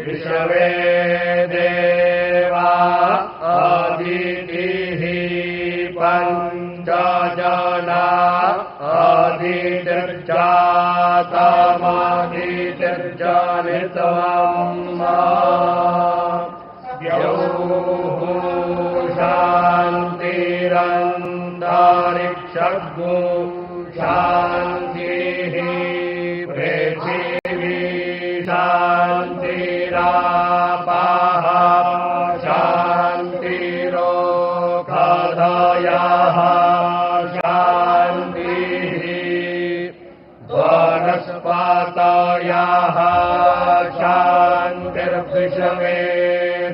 विषवे देवा अदितिः पञ्चजना अदितिर्जातमदितिर्जनितवम् द्यौः शान्तिरन्तरिक्षगो शान्तिः पृथिवी शान्तिरापः शान्तिरोषधयः शान्तिः वनस्पतयः शान्तिर्विषवे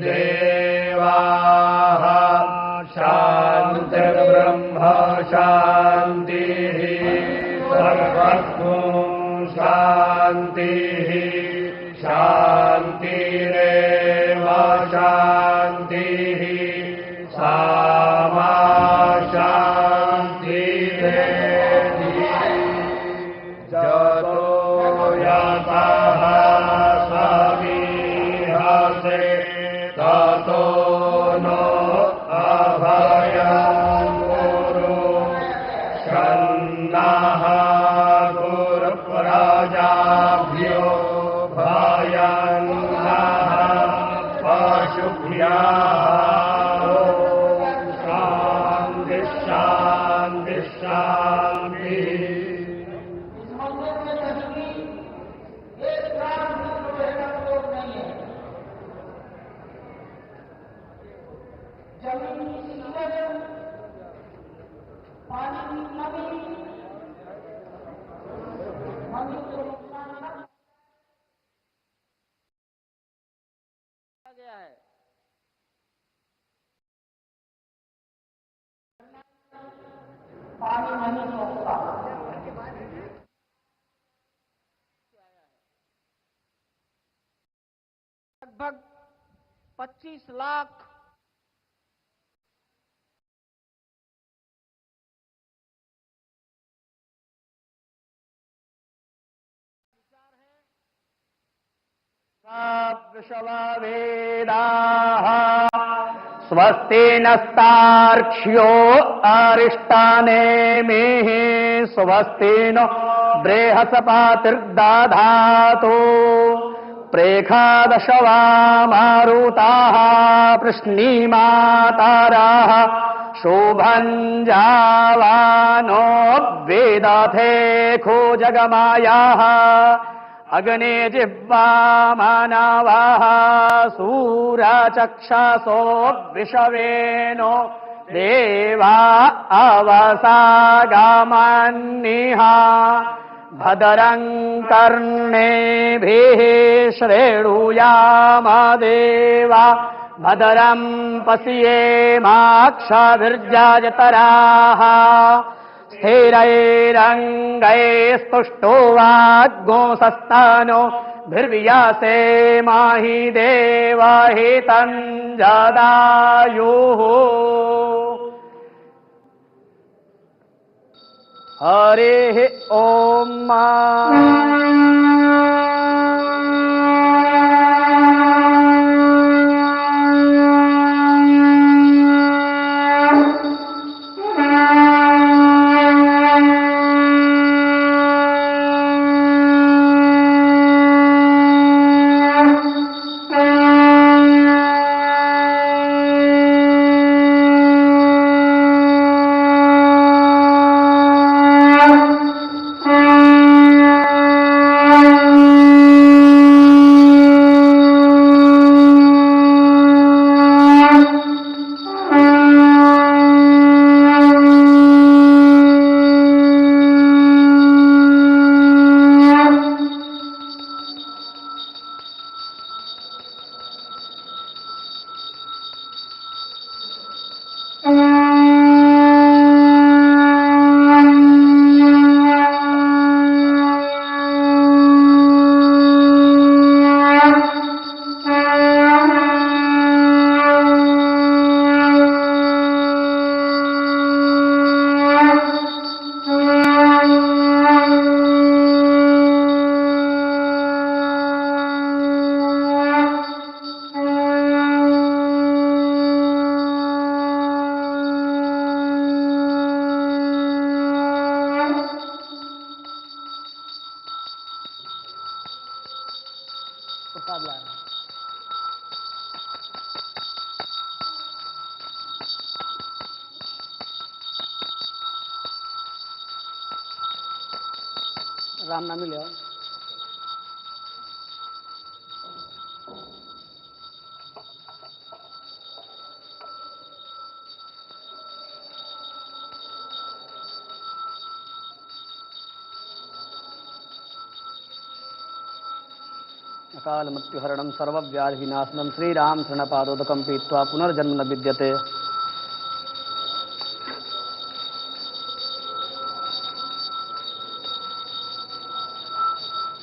देवाः शान्तिर्ब्रह्म शान्तिः सर्वस्मु शान्तिः शान्तिरेव शान्तिः सामा शान्तिरेधि जतो यतः समीहसे ततो नो अभयं कुरु छन्नः गुरुप्रजाभ्यो भयन्नः पशुभ्यः शान्ति शान्ति शान्तिः। पानी नहीं सोखता। लगभग 25 लाख वेदाः स्वस्ति नस्तार्क्ष्यो अरिष्टानेमिः स्वस्ति नो बृहस्पतिर्दधातु प्रेखादशवा मारुताः पृश्नीमाताराः शोभञ्जावानो वेदथे खो जगमायाः अग्ने जिह्वा मानवाः सूरचक्षसो विषवेनो देवा अवसागामन्निः भद्रं कर्णेभिः श्रेणुयाम देवा भद्रं पश्येमाक्षभिर्जयतराः स्थिरैरङ्गैस्तुष्टो वाग्गोंसस्तनो भिर्व्यासे माहि देवहितं जदायुः। हरिः ॐ। प्रसाद ला रहा है। राम नाम ही ले आओ। अकाल मृत्युहरणं सर्वव्याधि विनाशनं श्रीराम शरणपादोदकं पीत्वा पुनर्जन्म न विद्यते।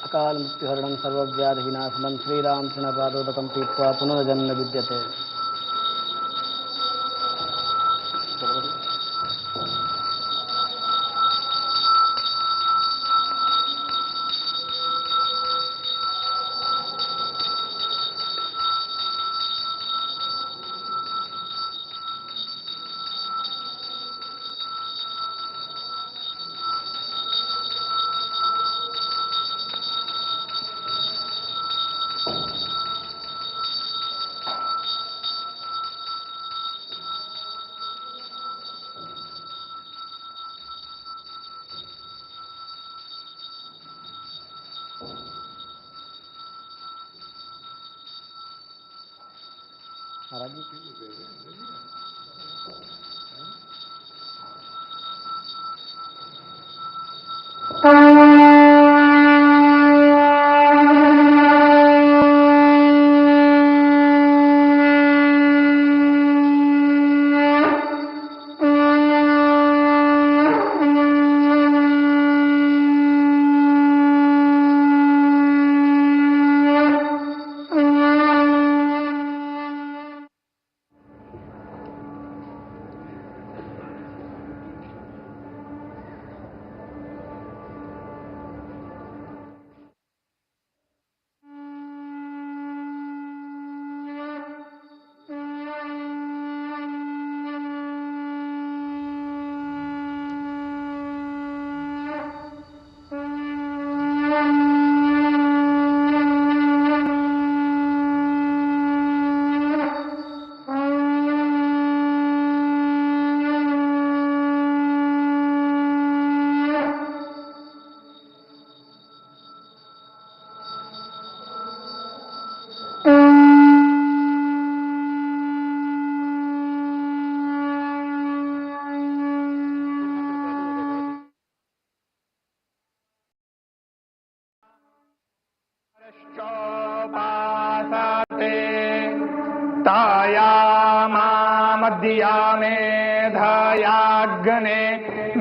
अकाल मृत्युहरणं सर्वव्याधि विनाशनं श्रीराम शरणपादोदकं पीत्वा पुनर्जन्म न विद्यते। महाराज जी तायामामद्या मेधयाग्ने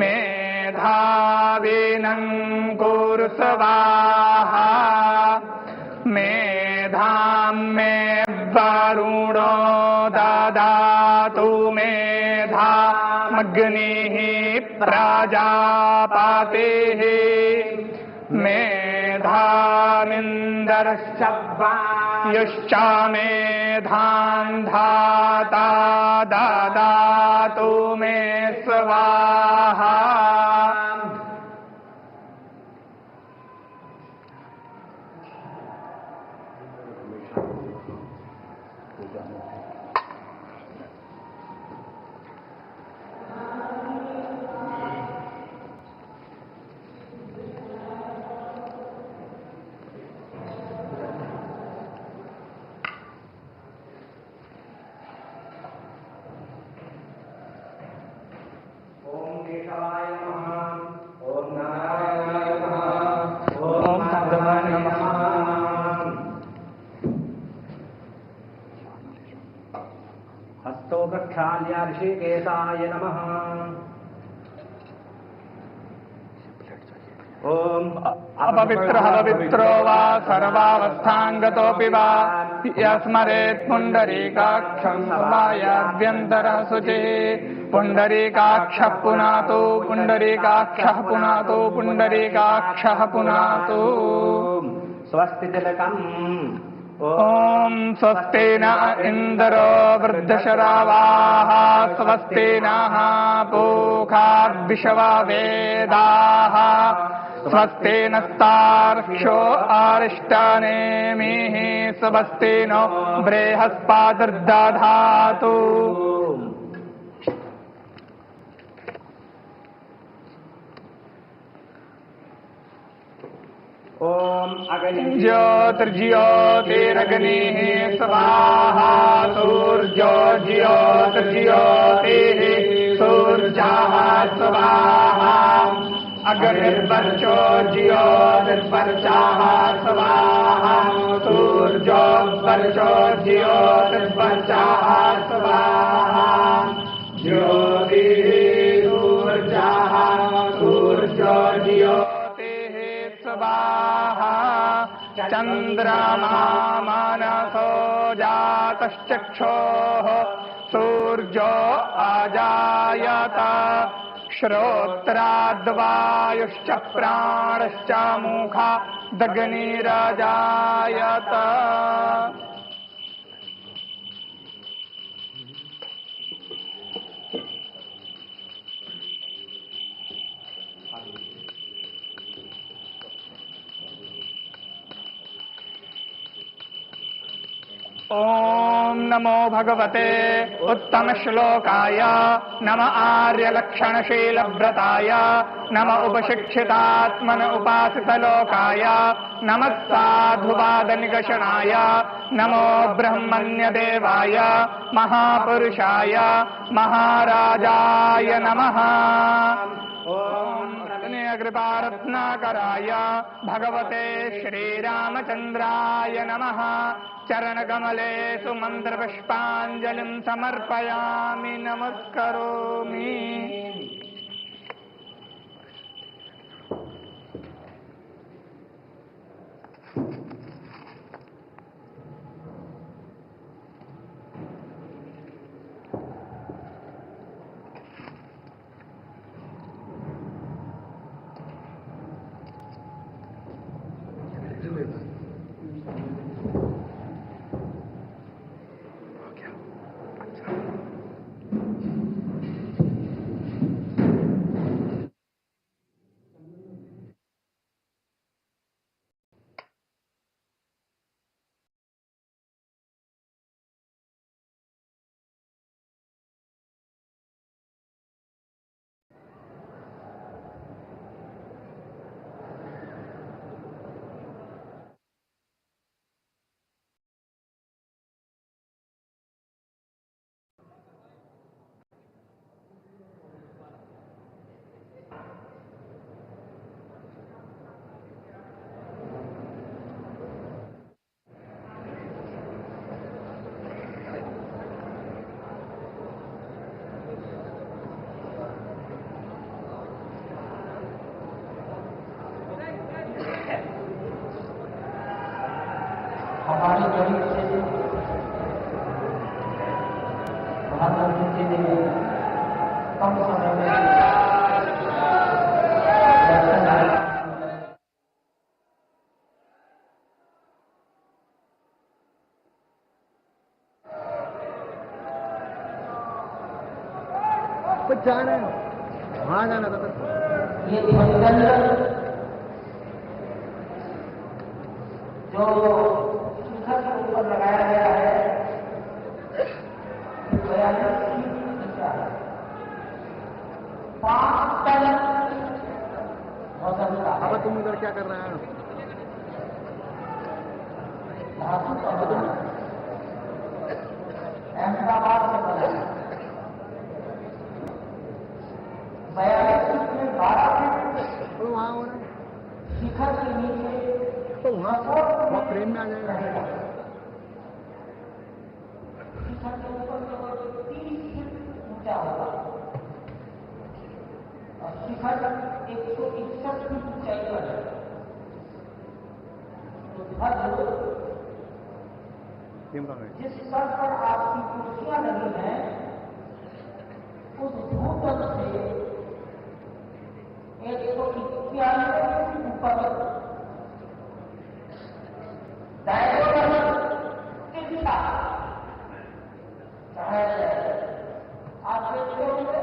मेधाविनं कुरु स्वाहा मेधां मे वरुणो ददातु मेधामग्निः प्रजापतिः मेधामिन्दर्शव्वायुश्च मेधां धाता ददातु मे स्वाहा हस्तो प्रक्षाल्य ऋषिकेशाय नमः। ओम अपवित्रः पवित्रो वा सर्वावस्थाङ्गतोऽपि वा यस्मरेत् पुण्डरीकाक्षं समायाभ्यन्तरः शुचिः पुण्डरीकाक्षः पुनातु पुण्डरीकाक्षः पुनातु पुण्डरीकाक्षः पुनातु। स्वस्ति तिलकम्। ॐ स्वस्ति न इन्द्रो वृद्धशरावाः स्वस्ति नः पूषा विश्ववेदाः स्वस्ति नस्तार्क्ष्यो अरिष्टानेमिः स्वस्ति नो बृहस्पतिर्दधातु। ओम अग्नि ज्योतिर्ज्योतिरग्निः स्वाहा सूर्यो ज्योतिर्ज्योतिः सूर्यः स्वाहा अग्निर्वर्चो ज्योतिर्वर्चः स्वाहा सूर्यो वर्चो ज्योतिर्वर्चः स्वाहा ज्योतिः सूर्यः सूर्यो ज्योतिः स्वाहा चन्द्रमा मनसो जातश्चक्षोः सूर्यो अजायत श्रोत्राद्वायुश्च प्राणश्च मुखादग्निरजायत। ओम नमो भगवते उत्तम श्लोकाय नम आर्यलक्षणशीलव्रताय नम उपशिक्षितात्मन उपासितलोकाय नमः साधुवादनिगषणाय नमो ब्रह्मण्यदेवाय महापुरुषाय महाराजाय नमः। ओम कृपारत्नाकराय भगवते श्रीरामचन्द्राय नमः। चरणकमलेषु मन्त्रपुष्पाञ्जलिं समर्पयामि नमस्करोमि। हमारे गरीब से प्रधानमंत्री जी ने कम समय में दर्शन आए। कुछ जाना है वहाँ जाना था ये ध्वनिगंधर जो शिखर के ऊपर लगाया गया है 5 टन वजन का अब तुम इधर क्या कर रहे हैं? धातु का बना अहमदाबाद से बना 42 फीट में 12 फीट तो वहाँ हो रहा है शिखर के नीचे तो वहाँ फ्रेम में आ जाएगा। शिखर के ऊपर केवल 30 फीट ऊंचा होगा और शिखर 161 फीट ऊंचाई पर है। तो ध्वज जिस स्तर पर आपकी कुर्सियां लगी हैं उस भूतल से 191 फीट ऊपर डायगोनल तिरछा चढ़ाया जाएगा। आप देखते होंगे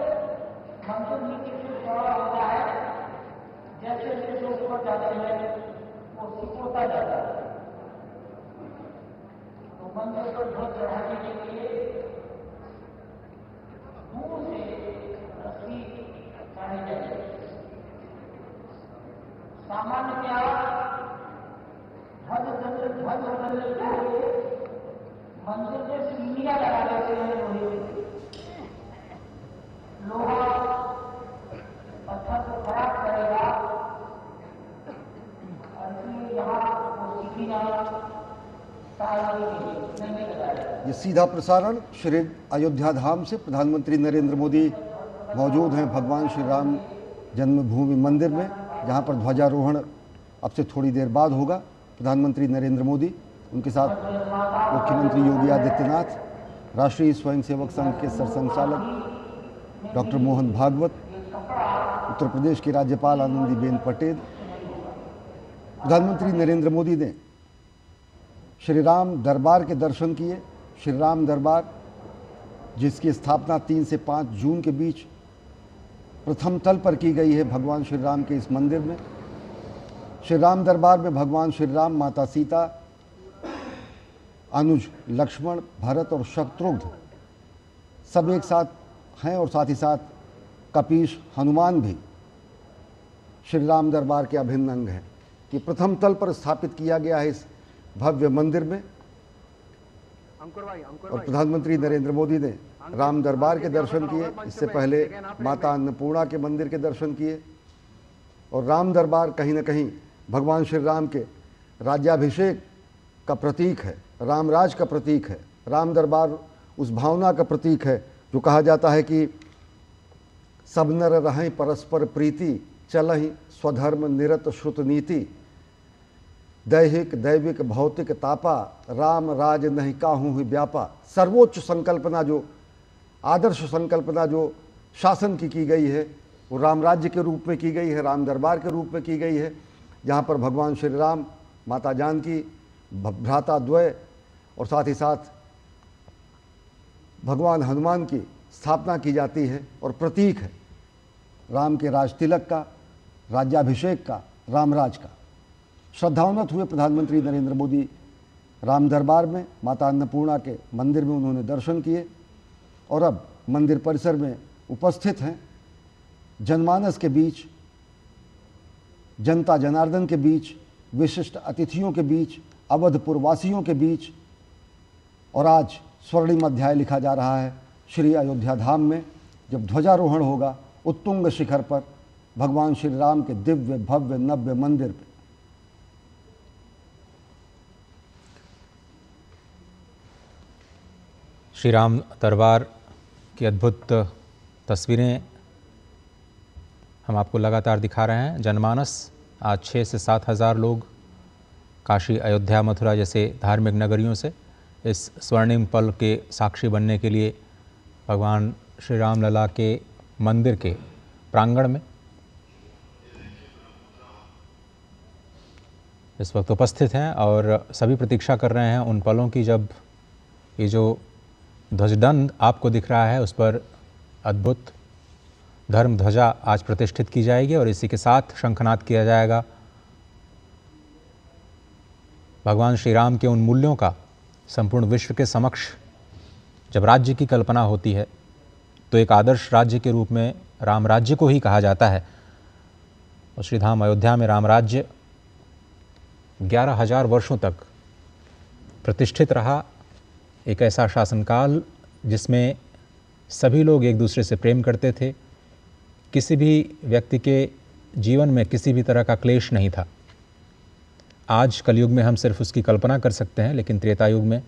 मंदिर नीचे से चौड़ा होता है, जैसे जैसे ऊपर मंदिर पर ध्वज चढ़ाने के लिए दूर से रस्सी टानी जाए। सामान्यतया ध्वज बदलने के लिए मंदिर में सीढ़ियां लगा देते हैं लोहे की। लोहा पत्थर को खराब करेगा और इसलिए यहाँ वो सीढ़ियां नहीं लगाया। ये सीधा प्रसारण श्री अयोध्या धाम से प्रधानमंत्री नरेंद्र मोदी मौजूद हैं भगवान श्री राम जन्मभूमि मंदिर में, जहां पर ध्वजारोहण अब से थोड़ी देर बाद होगा। प्रधानमंत्री नरेंद्र मोदी, उनके साथ मुख्यमंत्री योगी आदित्यनाथ, राष्ट्रीय स्वयंसेवक संघ के सरसंघचालक डॉक्टर मोहन भागवत, उत्तर प्रदेश की राज्यपाल आनंदीबेन पटेल। प्रधानमंत्री नरेंद्र मोदी ने श्री राम दरबार के दर्शन किए। श्री राम दरबार, जिसकी स्थापना 3 से 5 जून के बीच प्रथम तल पर की गई है भगवान श्री राम के इस मंदिर में। श्री राम दरबार में भगवान श्री राम, माता सीता, अनुज लक्ष्मण, भरत और शत्रुघ्न सब एक साथ हैं और साथ ही साथ कपीश हनुमान भी श्री राम दरबार के अभिन्न अंग हैं, कि प्रथम तल पर स्थापित किया गया है इस भव्य मंदिर में। और प्रधानमंत्री नरेंद्र मोदी ने राम दरबार के दर्शन किए। इससे पहले माता अन्नपूर्णा के मंदिर के दर्शन किए। और राम दरबार कहीं न कहीं भगवान श्री राम के राज्याभिषेक का प्रतीक है, रामराज का प्रतीक है। राम दरबार उस भावना का प्रतीक है जो कहा जाता है कि सब नर रहें परस्पर प्रीति, चलहि स्वधर्म निरत श्रुत नीति, दैहिक दैविक भौतिक तापा, राम राज नहीं काहू ही व्यापा। सर्वोच्च संकल्पना, जो आदर्श संकल्पना जो शासन की गई है, वो राम राज्य के रूप में की गई है, राम दरबार के रूप में की गई है, जहाँ पर भगवान श्री राम, माता जानकी, भ्राता द्वय और साथ ही साथ भगवान हनुमान की स्थापना की जाती है और प्रतीक है राम के राज तिलक का, राज्याभिषेक का, रामराज का। श्रद्धावनत हुए प्रधानमंत्री नरेंद्र मोदी राम दरबार में, माता अन्नपूर्णा के मंदिर में उन्होंने दर्शन किए और अब मंदिर परिसर में उपस्थित हैं। जनमानस के बीच, जनता जनार्दन के बीच, विशिष्ट अतिथियों के बीच, अवधपुर वासियों के बीच। और आज स्वर्णिम अध्याय लिखा जा रहा है श्री अयोध्या धाम में, जब ध्वजारोहण होगा उत्तुंग शिखर पर भगवान श्री राम के दिव्य भव्य नव्य मंदिर पर। श्री राम दरबार की अद्भुत तस्वीरें हम आपको लगातार दिखा रहे हैं। जनमानस आज 6 से 7 हज़ार लोग काशी, अयोध्या, मथुरा जैसे धार्मिक नगरियों से इस स्वर्णिम पल के साक्षी बनने के लिए भगवान श्री राम लला के मंदिर के प्रांगण में इस वक्त उपस्थित हैं और सभी प्रतीक्षा कर रहे हैं उन पलों की जब ये जो ध्वजदंड आपको दिख रहा है उस पर अद्भुत धर्म ध्वजा आज प्रतिष्ठित की जाएगी और इसी के साथ शंखनाद किया जाएगा। भगवान श्री राम के उन मूल्यों का संपूर्ण विश्व के समक्ष जब राज्य की कल्पना होती है तो एक आदर्श राज्य के रूप में राम राज्य को ही कहा जाता है। और श्री धाम अयोध्या में राम राज्य 11,000 वर्षों तक प्रतिष्ठित रहा। एक ऐसा शासनकाल जिसमें सभी लोग एक दूसरे से प्रेम करते थे, किसी भी व्यक्ति के जीवन में किसी भी तरह का क्लेश नहीं था। आज कलयुग में हम सिर्फ उसकी कल्पना कर सकते हैं, लेकिन त्रेता युग में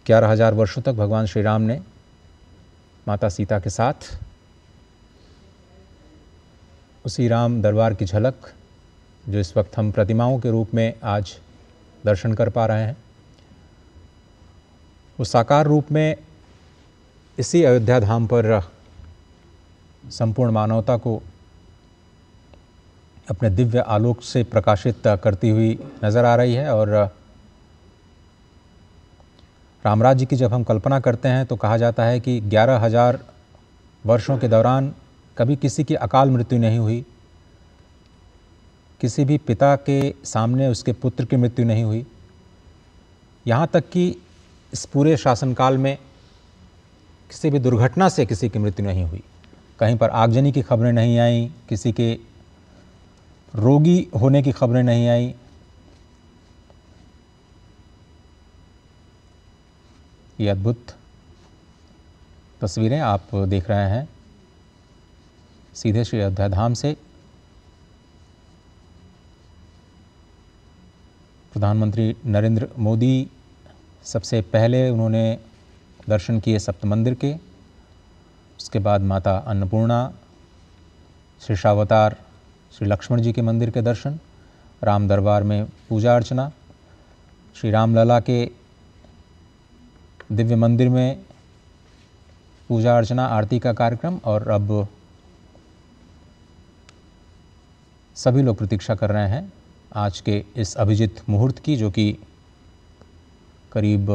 11,000 वर्षों तक भगवान श्री राम ने माता सीता के साथ उसी राम दरबार की झलक जो इस वक्त हम प्रतिमाओं के रूप में आज दर्शन कर पा रहे हैं, उस साकार रूप में इसी अयोध्या धाम पर संपूर्ण मानवता को अपने दिव्य आलोक से प्रकाशित करती हुई नज़र आ रही है। और रामराज्य की जब हम कल्पना करते हैं तो कहा जाता है कि 11,000 वर्षों के दौरान कभी किसी की अकाल मृत्यु नहीं हुई, किसी भी पिता के सामने उसके पुत्र की मृत्यु नहीं हुई, यहाँ तक कि इस पूरे शासनकाल में किसी भी दुर्घटना से किसी की मृत्यु नहीं हुई, कहीं पर आगजनी की खबरें नहीं आई, किसी के रोगी होने की खबरें नहीं आई। ये अद्भुत तस्वीरें आप देख रहे हैं सीधे श्री अयोध्या धाम से। प्रधानमंत्री नरेंद्र मोदी सबसे पहले उन्होंने दर्शन किए सप्त मंदिर के, उसके बाद माता अन्नपूर्णा, श्री शावतार श्री लक्ष्मण जी के मंदिर के दर्शन, राम दरबार में पूजा अर्चना, श्री रामलला के दिव्य मंदिर में पूजा अर्चना आरती का कार्यक्रम, और अब सभी लोग प्रतीक्षा कर रहे हैं आज के इस अभिजीत मुहूर्त की, जो कि करीब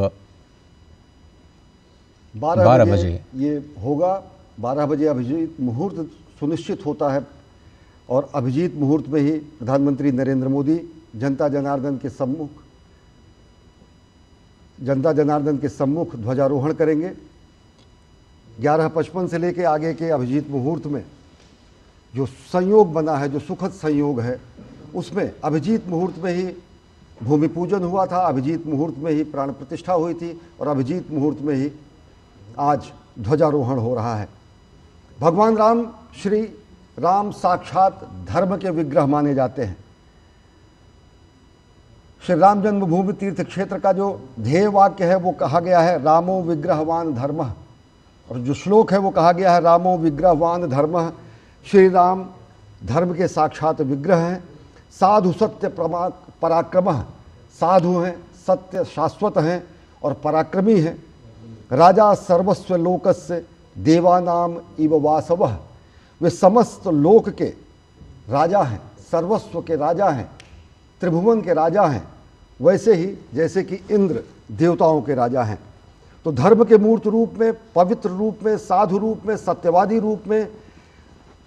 12 बजे ये होगा। 12 बजे अभिजीत मुहूर्त सुनिश्चित होता है और अभिजीत मुहूर्त में ही प्रधानमंत्री नरेंद्र मोदी जनता जनार्दन के सम्मुख ध्वजारोहण करेंगे। 11:55 से लेकर आगे के अभिजीत मुहूर्त में जो संयोग बना है, जो सुखद संयोग है, उसमें अभिजीत मुहूर्त में ही भूमि पूजन हुआ था, अभिजीत मुहूर्त में ही प्राण प्रतिष्ठा हुई थी और अभिजीत मुहूर्त में ही आज ध्वजारोहण हो रहा है। भगवान राम, श्री राम साक्षात धर्म के विग्रह माने जाते हैं। श्री राम जन्मभूमि तीर्थ क्षेत्र का जो ध्येय वाक्य है वो कहा गया है रामो विग्रहवान धर्मः, और जो श्लोक है वो कहा गया है रामो विग्रहवान धर्मः। श्री राम धर्म के साक्षात विग्रह हैं। साधु सत्य पराक्रमः, साधु हैं, सत्य शाश्वत हैं और पराक्रमी हैं। राजा सर्वस्व लोकस्य देवानाम इव वासवः, वे समस्त लोक के राजा हैं, सर्वस्व के राजा हैं, त्रिभुवन के राजा हैं, वैसे ही जैसे कि इंद्र देवताओं के राजा हैं। तो धर्म के मूर्त रूप में, पवित्र रूप में, साधु रूप में, सत्यवादी रूप में,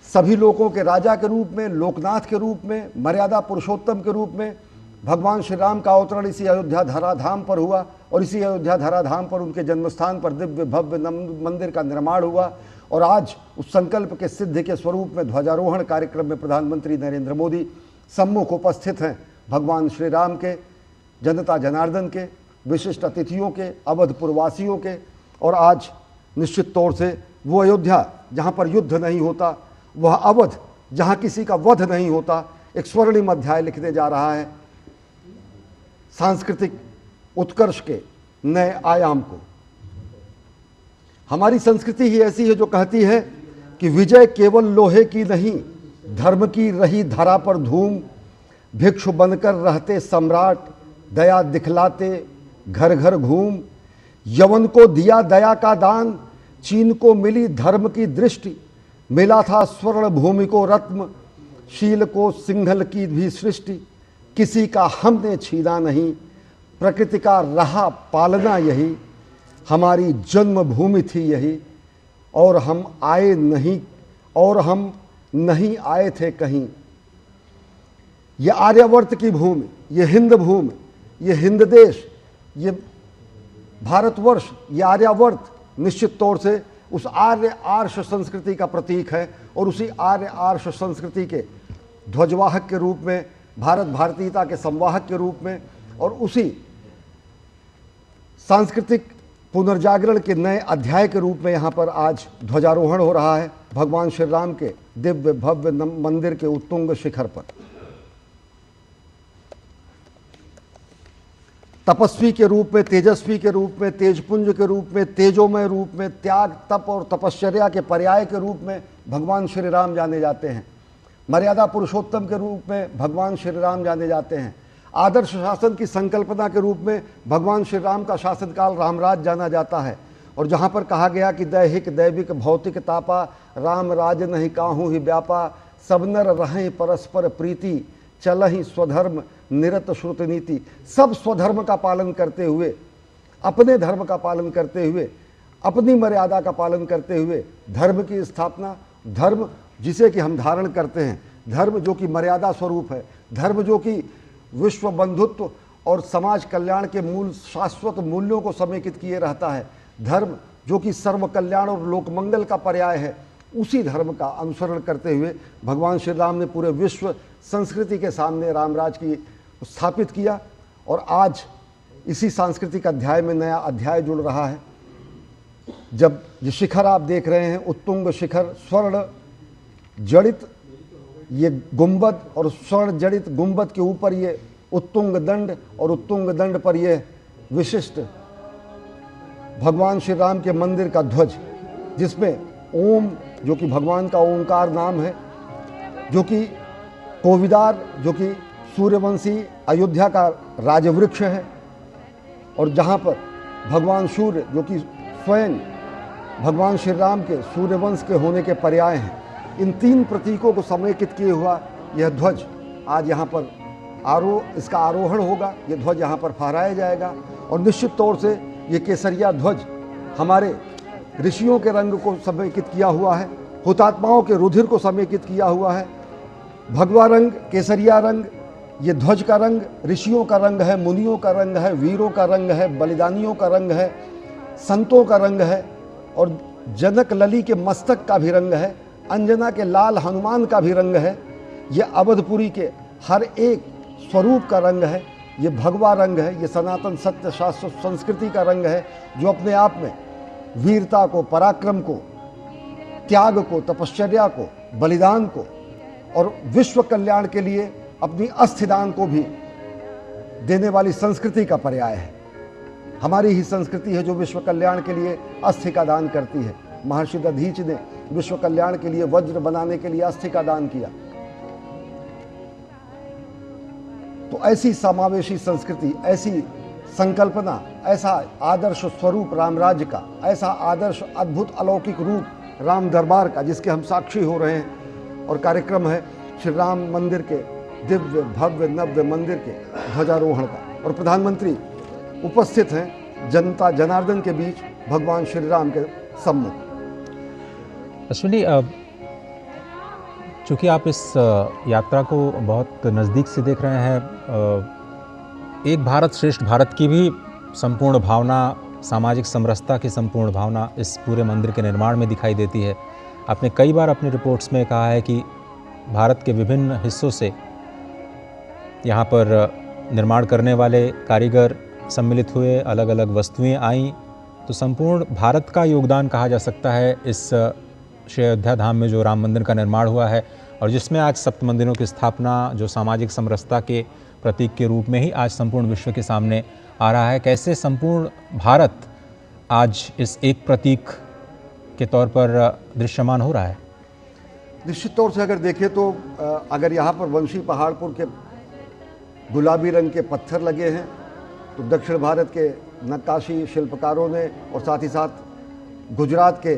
सभी लोगों के राजा के रूप में, लोकनाथ के रूप में, मर्यादा पुरुषोत्तम के रूप में भगवान श्री राम का अवतरण इसी अयोध्या धराधाम पर हुआ और इसी अयोध्या धराधाम पर उनके जन्मस्थान पर दिव्य भव्य मंदिर का निर्माण हुआ। और आज उस संकल्प के सिद्धि के स्वरूप में ध्वजारोहण कार्यक्रम में प्रधानमंत्री नरेंद्र मोदी सम्मुख उपस्थित हैं। भगवान श्री राम के, जनता जनार्दन के, विशिष्ट अतिथियों के, अवधपुरवासियों के, और आज निश्चित तौर से वो अयोध्या जहाँ पर युद्ध नहीं होता, वह अवध जहाँ किसी का वध नहीं होता, एक स्वर्णिम अध्याय लिखने जा रहा है सांस्कृतिक उत्कर्ष के नए आयाम को। हमारी संस्कृति ही ऐसी है जो कहती है कि विजय केवल लोहे की नहीं, धर्म की रही धरा पर धूम, भिक्षु बनकर रहते सम्राट, दया दिखलाते घर घर घूम। यवन को दिया दया का दान, चीन को मिली धर्म की दृष्टि, मिला था स्वर्ण भूमि को रत्न, शील को सिंघल की भी सृष्टि। किसी का हमने छीना नहीं, प्रकृति का रहा पालना यही, हमारी जन्मभूमि थी यही, और हम नहीं आए थे कहीं। ये आर्यावर्त की भूमि, ये हिंद भूमि, ये हिंद देश, ये भारतवर्ष, ये आर्यावर्त निश्चित तौर से उस आर्य आर्ष संस्कृति का प्रतीक है और उसी आर्य आर्ष संस्कृति के ध्वजवाहक के रूप में, भारत भारतीयता के संवाहक के रूप में, और उसी सांस्कृतिक पुनर्जागरण के नए अध्याय के रूप में यहाँ पर आज ध्वजारोहण हो रहा है भगवान श्री राम के दिव्य भव्य मंदिर के उत्तुंग शिखर पर। तपस्वी के रूप में, तेजस्वी के रूप में, तेजपुंज के रूप में, तेजोमय रूप में, त्याग, तप और तपश्चर्या के पर्याय के रूप में भगवान श्री राम जाने जाते हैं। मर्यादा पुरुषोत्तम के रूप में भगवान श्री राम जाने जाते हैं। आदर्श शासन की संकल्पना के रूप में भगवान श्री राम का शासनकाल रामराज जाना जाता है। और जहाँ पर कहा गया कि दैहिक दैविक भौतिक तापा, राम राज नहीं काहू ही व्यापा, सब नर रहें परस्पर प्रीति, चलहि स्वधर्म निरत श्रुत नीति। सब स्वधर्म का पालन करते हुए, अपने धर्म का पालन करते हुए, अपनी मर्यादा का पालन करते हुए धर्म की स्थापना, धर्म जिसे कि हम धारण करते हैं, धर्म जो कि मर्यादा स्वरूप है, धर्म जो कि विश्व बंधुत्व और समाज कल्याण के मूल शाश्वत मूल्यों को समेकित किए रहता है। धर्म जो कि सर्व कल्याण और लोकमंगल का पर्याय है, उसी धर्म का अनुसरण करते हुए भगवान श्री राम ने पूरे विश्व संस्कृति के सामने रामराज की स्थापित किया। और आज इसी सांस्कृतिक अध्याय में नया अध्याय जुड़ रहा है। जब ये शिखर आप देख रहे हैं, उत्तुंग शिखर, स्वर्ण जड़ित ये गुंबद, और स्वर्ण जड़ित गुंबद के ऊपर ये उत्तुंग दंड, और उत्तुंग दंड पर ये विशिष्ट भगवान श्री राम के मंदिर का ध्वज, जिसमें ओम जो कि भगवान का ओंकार नाम है, जो कि कोविदार जो कि सूर्यवंशी अयोध्या का राजवृक्ष है, और जहाँ पर भगवान सूर्य जो कि स्वयं भगवान श्री राम के सूर्यवंश के होने के पर्याय हैं, इन तीन प्रतीकों को समेकित किए हुआ यह ध्वज आज यहाँ पर इसका आरोहण होगा। यह ध्वज यहाँ पर फहराया जाएगा। और निश्चित तौर से ये केसरिया ध्वज हमारे ऋषियों के रंग को समेकित किया हुआ है, हुतात्माओं के रुधिर को समेकित किया हुआ है। भगवा रंग, केसरिया रंग, ये ध्वज का रंग ऋषियों का रंग है, मुनियों का रंग है, वीरों का रंग है, बलिदानियों का रंग है, संतों का रंग है, और जनक लली के मस्तक का भी रंग है, अंजना के लाल हनुमान का भी रंग है। ये अवधपुरी के हर एक स्वरूप का रंग है। ये भगवा रंग है, ये सनातन सत्य शास्त्र संस्कृति का रंग है, जो अपने आप में वीरता को, पराक्रम को, त्याग को, तपश्चर्या को, बलिदान को और विश्व कल्याण के लिए अपनी अस्थिदान को भी देने वाली संस्कृति का पर्याय है। हमारी ही संस्कृति है जो विश्व कल्याण के लिए अस्थि का दान करती है। महर्षि दधीच ने विश्व कल्याण के लिए वज्र बनाने के लिए अस्थि का दान किया। तो ऐसी समावेशी संस्कृति, ऐसी संकल्पना, ऐसा आदर्श स्वरूप राम राज्य का, ऐसा आदर्श अद्भुत अलौकिक रूप राम दरबार का, जिसके हम साक्षी हो रहे हैं। और कार्यक्रम है श्री राम मंदिर के दिव्य भव्य नव्य मंदिर के ध्वजारोहण का। और प्रधानमंत्री उपस्थित हैं जनता जनार्दन के बीच भगवान श्री राम के सम्मुख। अश्विनी, चूँकि आप इस यात्रा को बहुत नज़दीक से देख रहे हैं, एक भारत श्रेष्ठ भारत की भी संपूर्ण भावना, सामाजिक समरसता की संपूर्ण भावना इस पूरे मंदिर के निर्माण में दिखाई देती है। आपने कई बार अपनी रिपोर्ट्स में कहा है कि भारत के विभिन्न हिस्सों से यहाँ पर निर्माण करने वाले कारीगर सम्मिलित हुए, अलग अलग वस्तुएं आईं, तो संपूर्ण भारत का योगदान कहा जा सकता है इस श्री अयोध्या धाम में जो राम मंदिर का निर्माण हुआ है, और जिसमें आज सप्त मंदिरों की स्थापना जो सामाजिक समरसता के प्रतीक के रूप में ही आज संपूर्ण विश्व के सामने आ रहा है। कैसे संपूर्ण भारत आज इस एक प्रतीक के तौर पर दृश्यमान हो रहा है? निश्चित तौर से अगर देखें तो अगर यहाँ पर वंशी पहाड़पुर के गुलाबी रंग के पत्थर लगे हैं, तो दक्षिण भारत के नक्काशी शिल्पकारों ने और साथ ही साथ गुजरात के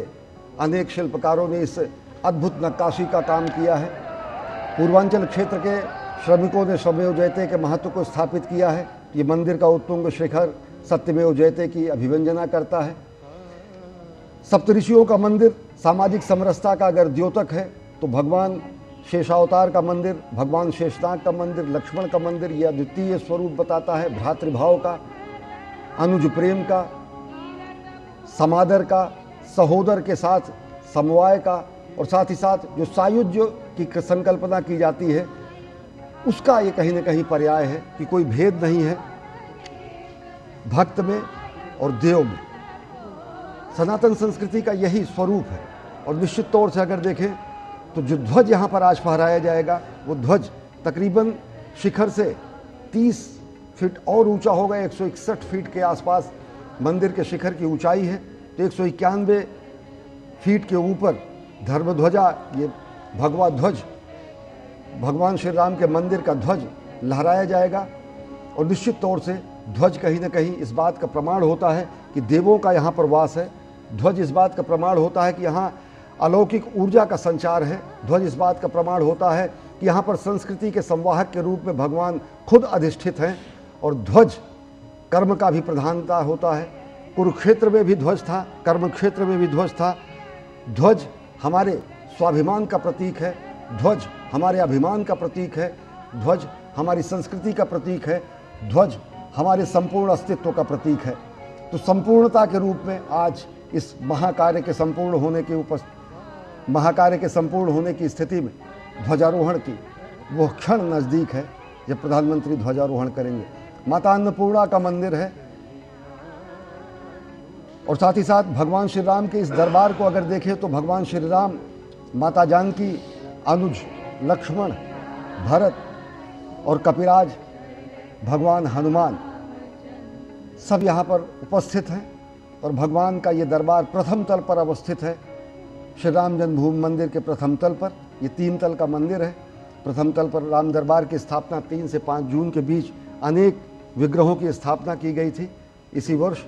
अनेक शिल्पकारों ने इस अद्भुत नक्काशी का काम किया है। पूर्वांचल क्षेत्र के श्रमिकों ने श्रमेव जयते के महत्व को स्थापित किया है। ये मंदिर का उत्तुंग शिखर सत्यमेव जयते की अभिव्यंजना करता है। सप्तऋषियों का मंदिर सामाजिक समरसता का अगर द्योतक है, तो भगवान शेषावतार का मंदिर, भगवान शेषनाग का मंदिर, लक्ष्मण का मंदिर, यह अद्वितीय स्वरूप बताता है भ्रातृभाव का, अनुज प्रेम का, समादर का, सहोदर के साथ समवाय का, और साथ ही साथ जो सायुज्य की संकल्पना की जाती है, उसका ये कहीं ना कहीं पर्याय है कि कोई भेद नहीं है भक्त में और देव में। सनातन संस्कृति का यही स्वरूप है। और निश्चित तौर से अगर देखें तो जो ध्वज यहाँ पर आज फहराया जाएगा, वो ध्वज तकरीबन शिखर से 30 फीट और ऊंचा होगा। 161 फीट के आसपास मंदिर के शिखर की ऊंचाई है। तो 191 फीट के ऊपर धर्मध्वजा, ये भगवा ध्वज, भगवान श्री राम के मंदिर का ध्वज लहराया जाएगा। और निश्चित तौर से ध्वज कहीं ना कहीं इस बात का प्रमाण होता है कि देवों का यहाँ पर वास है। ध्वज इस बात का प्रमाण होता है कि यहाँ अलौकिक ऊर्जा का संचार है। ध्वज इस बात का प्रमाण होता है कि यहाँ पर संस्कृति के संवाहक के रूप में भगवान खुद अधिष्ठित हैं। और ध्वज कर्म का भी प्रधानता होता है। कुरुक्षेत्र में भी ध्वज था, कर्म क्षेत्र में भी ध्वज था। ध्वज हमारे स्वाभिमान का प्रतीक है, ध्वज हमारे अभिमान का प्रतीक है, ध्वज हमारी संस्कृति का प्रतीक है, ध्वज हमारे संपूर्ण अस्तित्व का प्रतीक है। तो संपूर्णता के रूप में आज इस महाकार्य के संपूर्ण होने की स्थिति में ध्वजारोहण की वो क्षण नज़दीक है जब प्रधानमंत्री ध्वजारोहण करेंगे। माता अन्नपूर्णा का मंदिर है और साथ ही साथ भगवान श्री राम के इस दरबार को अगर देखें तो भगवान श्री राम, माता जानकी, अनुज लक्ष्मण, भरत और कपिराज, भगवान हनुमान सब यहाँ पर उपस्थित हैं और भगवान का ये दरबार प्रथम तल पर अवस्थित है। श्री राम जन्मभूमि मंदिर के प्रथम तल पर, ये 3 तल का मंदिर है। प्रथम तल पर राम दरबार की स्थापना 3 से 5 जून के बीच अनेक विग्रहों की स्थापना की गई थी इसी वर्ष,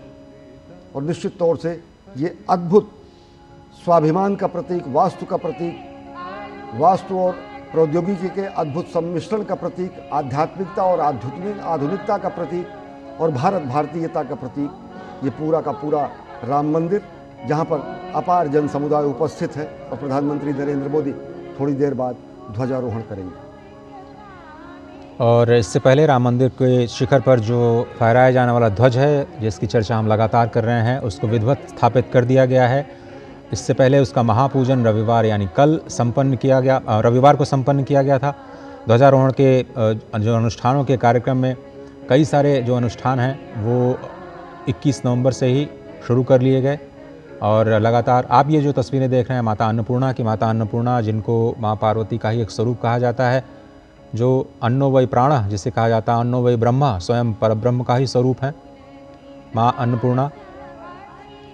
और निश्चित तौर से ये अद्भुत स्वाभिमान का प्रतीक, वास्तु का प्रतीक, वास्तु और प्रौद्योगिकी के अद्भुत सम्मिश्रण का प्रतीक, आध्यात्मिकता और आधुनिकता का प्रतीक और भारत भारतीयता का प्रतीक, ये पूरा का पूरा राम मंदिर जहाँ पर अपार जन समुदाय उपस्थित है। और प्रधानमंत्री नरेंद्र मोदी थोड़ी देर बाद ध्वजारोहण करेंगे। और इससे पहले राम मंदिर के शिखर पर जो फहराया जाने वाला ध्वज है, जिसकी चर्चा हम लगातार कर रहे हैं, उसको विधिवत स्थापित कर दिया गया है। इससे पहले उसका महापूजन रविवार यानी कल संपन्न किया गया, रविवार को संपन्न किया गया था। ध्वजारोहण के जो अनुष्ठानों के कार्यक्रम में कई सारे जो अनुष्ठान हैं वो 21 नवंबर से ही शुरू कर लिए गए और लगातार आप ये जो तस्वीरें देख रहे हैं माता अन्नपूर्णा की, माता अन्नपूर्णा जिनको माँ पार्वती का ही एक स्वरूप कहा जाता है, जो अन्नो वै प्राण जिसे कहा जाता है, अन्नो वै ब्रह्मा, स्वयं परब्रह्म का ही स्वरूप है। माँ अन्नपूर्णा,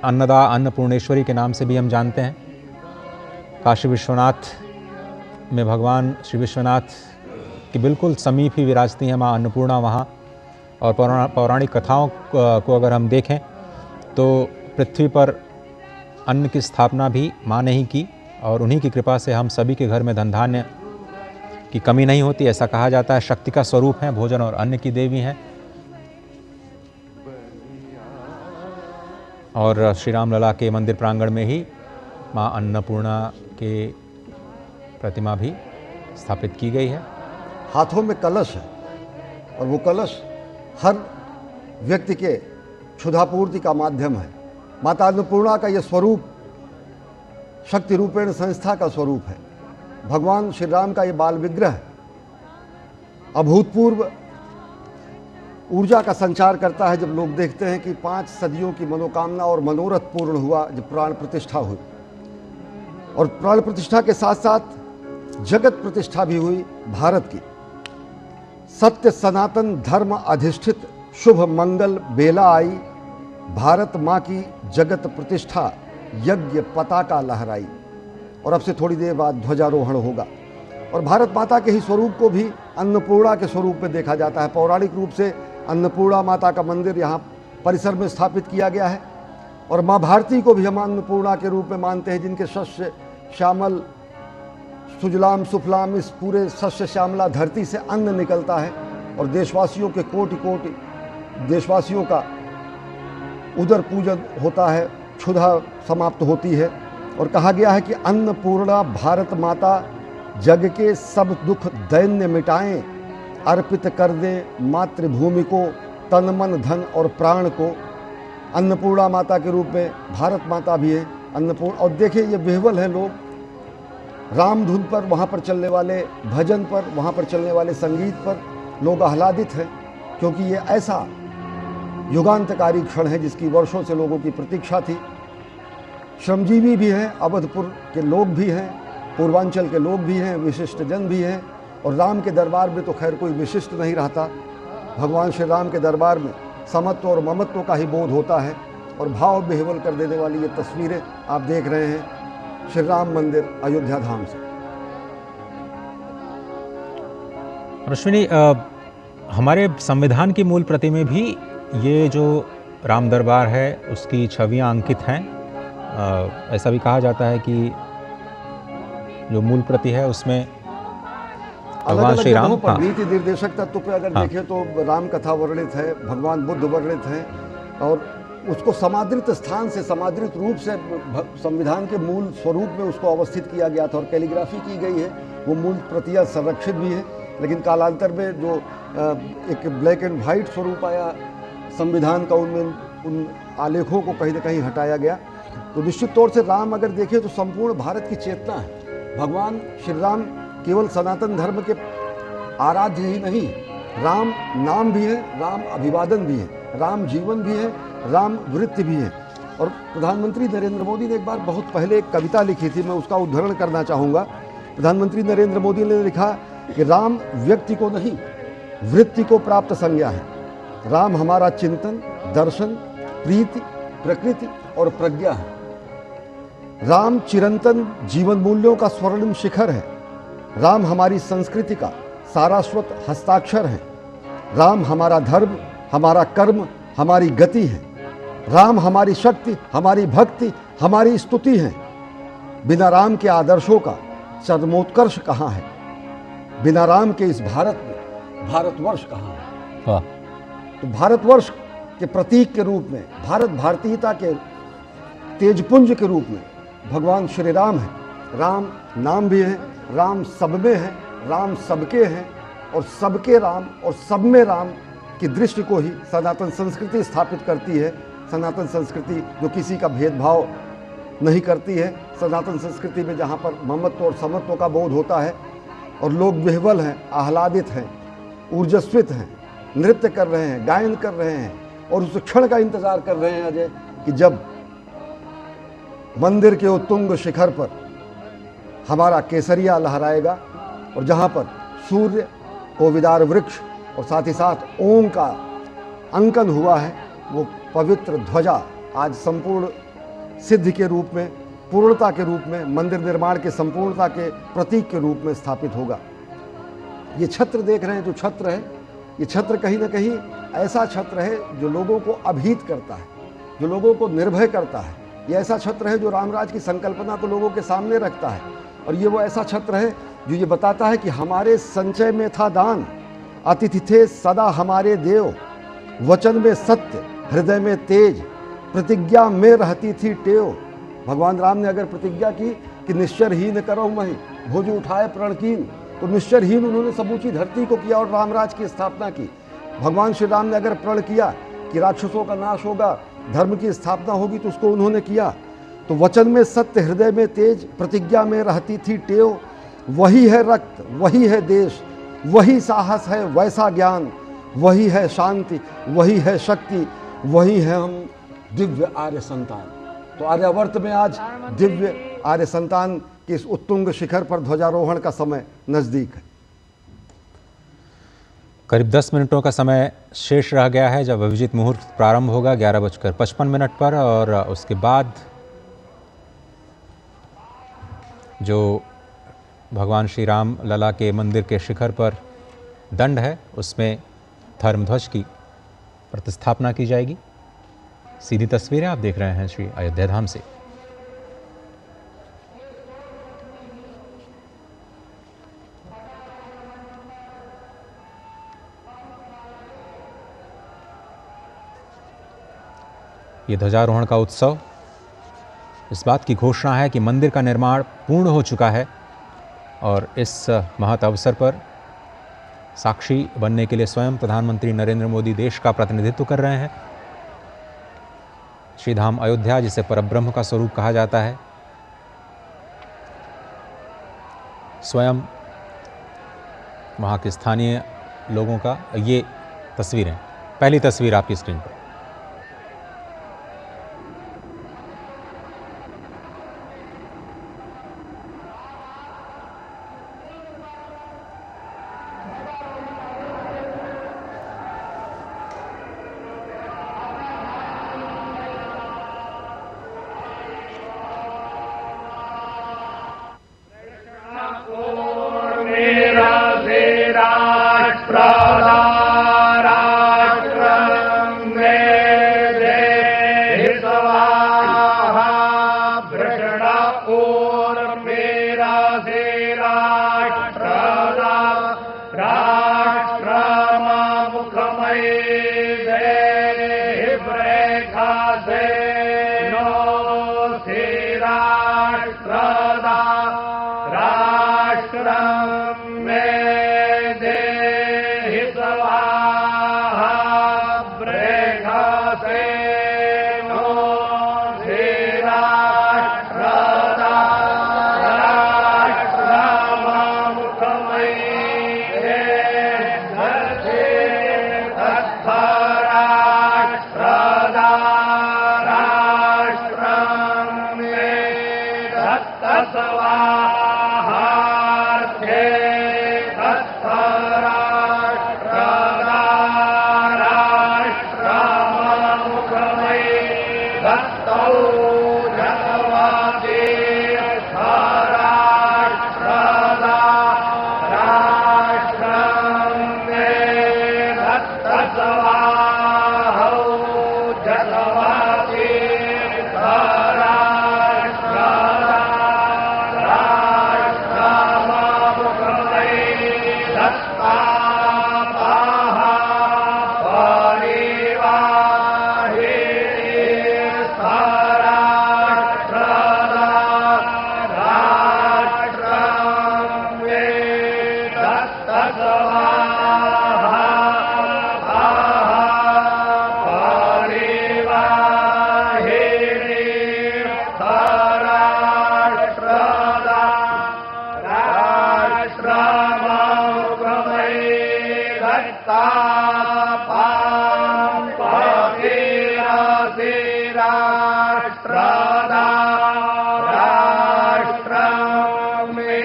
अन्नदा, अन्नपूर्णेश्वरी के नाम से भी हम जानते हैं। काशी विश्वनाथ में भगवान श्री विश्वनाथ की बिल्कुल समीप ही विराजती हैं माँ अन्नपूर्णा वहाँ। और पौराणिक कथाओं को अगर हम देखें तो पृथ्वी पर अन्न की स्थापना भी माँ ने ही की और उन्हीं की कृपा से हम सभी के घर में धन धान्य की कमी नहीं होती, ऐसा कहा जाता है। शक्ति का स्वरूप है, भोजन और अन्न की देवी हैं। और श्री राम लला के मंदिर प्रांगण में ही माँ अन्नपूर्णा के प्रतिमा भी स्थापित की गई है। हाथों में कलश है और वो कलश हर व्यक्ति के क्षुधापूर्ति का माध्यम है। माता अन्नपूर्णा का ये स्वरूप शक्ति रूपेण संस्था का स्वरूप है। भगवान श्री राम का ये बाल विग्रह अभूतपूर्व ऊर्जा का संचार करता है जब लोग देखते हैं कि 5 सदियों की मनोकामना और मनोरथ पूर्ण हुआ जब प्राण प्रतिष्ठा हुई। और प्राण प्रतिष्ठा के साथ साथ जगत प्रतिष्ठा भी हुई भारत की। सत्य सनातन धर्म अधिष्ठित शुभ मंगल बेला आई, भारत माँ की जगत प्रतिष्ठा यज्ञ पताका लहराई। और अब से थोड़ी देर बाद ध्वजारोहण होगा और भारत माता के ही स्वरूप को भी अन्नपूर्णा के स्वरूप में देखा जाता है। पौराणिक रूप से अन्नपूर्णा माता का मंदिर यहाँ परिसर में स्थापित किया गया है और माँ भारती को भी हम अन्नपूर्णा के रूप में मानते हैं, जिनके शस्य श्यामल सुजलाम सुफलाम इस पूरे शस्य श्यामला धरती से अन्न निकलता है और देशवासियों के कोटि कोटि देशवासियों का उदर पूजन होता है, क्षुधा समाप्त होती है। और कहा गया है कि अन्नपूर्णा भारत माता जग के सब दुख दैन्य मिटाएं, अर्पित कर दे मातृभूमि को तन मन धन और प्राण को। अन्नपूर्णा माता के रूप में भारत माता भी है अन्नपूर्ण। और देखिए ये विह्वल हैं लोग, राम धुन पर, वहाँ पर चलने वाले भजन पर, वहाँ पर चलने वाले संगीत पर लोग आह्लादित हैं, क्योंकि ये ऐसा युगांतकारी क्षण है जिसकी वर्षों से लोगों की प्रतीक्षा थी। श्रमजीवी भी हैं, अवधपुर के लोग भी हैं, पूर्वांचल के लोग भी हैं, विशिष्ट जन भी हैं। और राम के दरबार में तो खैर कोई विशिष्ट नहीं रहता। भगवान श्री राम के दरबार में समत्व और ममत्व का ही बोध होता है। और भाव विह्वल कर देने वाली ये तस्वीरें आप देख रहे हैं श्री राम मंदिर अयोध्या धाम से। अश्विनी, हमारे संविधान की मूल प्रति में भी ये जो राम दरबार है उसकी छवियां अंकित हैं। ऐसा भी कहा जाता है कि जो मूल प्रति है उसमें भगवान श्री राम नीति निर्देशक तत्व पे अगर देखें तो राम कथा वर्णित है, भगवान बुद्ध वर्णित हैं और उसको समादृत स्थान से, समादृत रूप से संविधान के मूल स्वरूप में उसको अवस्थित किया गया था और कैलीग्राफी की गई है। वो मूल प्रतियां संरक्षित भी है लेकिन कालांतर में जो एक ब्लैक एंड वाइट स्वरूप आया संविधान का, उनमें उन आलेखों को कहीं ना कहीं हटाया गया। तो निश्चित तौर से राम अगर देखें तो संपूर्ण भारत की चेतना है। भगवान श्री राम केवल सनातन धर्म के आराध्य ही नहीं, राम नाम भी है, राम अभिवादन भी है, राम जीवन भी है, राम वृत्ति भी है। और प्रधानमंत्री नरेंद्र मोदी ने एक बार बहुत पहले एक कविता लिखी थी, मैं उसका उद्धरण करना चाहूँगा। प्रधानमंत्री नरेंद्र मोदी ने लिखा कि राम व्यक्ति को नहीं वृत्ति को प्राप्त संज्ञा है। राम हमारा चिंतन, दर्शन, प्रीति, प्रकृति और प्रज्ञा है। राम चिरंतन जीवन मूल्यों का स्वर्णिम शिखर है। राम हमारी संस्कृति का सारस्वत हस्ताक्षर है। राम हमारा धर्म, हमारा कर्म, हमारी गति है। राम हमारी शक्ति, हमारी भक्ति, हमारी स्तुति है। बिना राम के आदर्शों का चरमोत्कर्ष कहाँ है? बिना राम के इस भारत में भारतवर्ष कहाँ है? वाह। तो भारतवर्ष के प्रतीक के रूप में, भारत भारतीयता के तेजपुंज के रूप में भगवान श्री राम है। राम नाम भी है, राम सब में है, राम सबके हैं, और सबके राम और सब में राम की दृष्टि को ही सनातन संस्कृति स्थापित करती है। सनातन संस्कृति जो किसी का भेदभाव नहीं करती है, सनातन संस्कृति में जहाँ पर ममत्व और समत्व का बोध होता है और लोग विह्वल हैं, आह्लादित हैं, ऊर्जस्वित हैं, नृत्य कर रहे हैं, गायन कर रहे हैं और उस क्षण का इंतजार कर रहे हैं अजय कि जब मंदिर के उत्तुंग शिखर पर हमारा केसरिया लहराएगा और जहाँ पर सूर्य, कोविदार वृक्ष और साथ ही साथ ओम का अंकन हुआ है, वो पवित्र ध्वजा आज संपूर्ण सिद्धि के रूप में, पूर्णता के रूप में, मंदिर निर्माण के संपूर्णता के प्रतीक के रूप में स्थापित होगा। ये छत्र देख रहे हैं, जो छत्र है, ये छत्र कहीं ना कहीं ऐसा छत्र है जो लोगों को अभीत करता है, जो लोगों को निर्भय करता है। ये ऐसा छत्र है जो रामराज की संकल्पना को लोगों के सामने रखता है। और ये वो ऐसा छत्र है जो ये बताता है कि हमारे संचय में था दान, अतिथि थे सदा हमारे देव, वचन में सत्य, हृदय में तेज, प्रतिज्ञा में रहती थी टेव। भगवान राम ने अगर प्रतिज्ञा की कि निश्चरहीन करो मही, भुज उठाए प्रणकीन, तो निश्चरहीन उन्होंने समूची धरती को किया और रामराज की स्थापना की। भगवान श्री राम ने अगर प्रण किया कि राक्षसों का नाश होगा, धर्म की स्थापना होगी, तो उसको उन्होंने किया। तो वचन में सत्य, हृदय में तेज, प्रतिज्ञा में रहती थी टेव। वही है रक्त, वही है देश, वही साहस है, वैसा ज्ञान, वही है शांति, वही है शक्ति, वही है हम दिव्य आर्य संतान। तो आर्यावर्त में आज दिव्य आर्य संतान के इस उत्तुंग शिखर पर ध्वजारोहण का समय नजदीक है। करीब 10 मिनटों का समय शेष रह गया है जब अभिजीत मुहूर्त प्रारंभ होगा 11:55 पर, और उसके बाद जो भगवान श्री राम लला के मंदिर के शिखर पर दंड है, उसमें धर्मध्वज की प्रतिस्थापना की जाएगी। सीधी तस्वीरें आप देख रहे हैं श्री अयोध्या धाम से। ये ध्वजारोहण का उत्सव इस बात की घोषणा है कि मंदिर का निर्माण पूर्ण हो चुका है और इस महत् अवसर पर साक्षी बनने के लिए स्वयं प्रधानमंत्री नरेंद्र मोदी देश का प्रतिनिधित्व कर रहे हैं। श्रीधाम अयोध्या, जिसे परब्रह्म का स्वरूप कहा जाता है, स्वयं वहाँ के स्थानीय लोगों का ये तस्वीरें, पहली तस्वीर आपकी स्क्रीन पर। राष्ट्र राष्ट्रं मे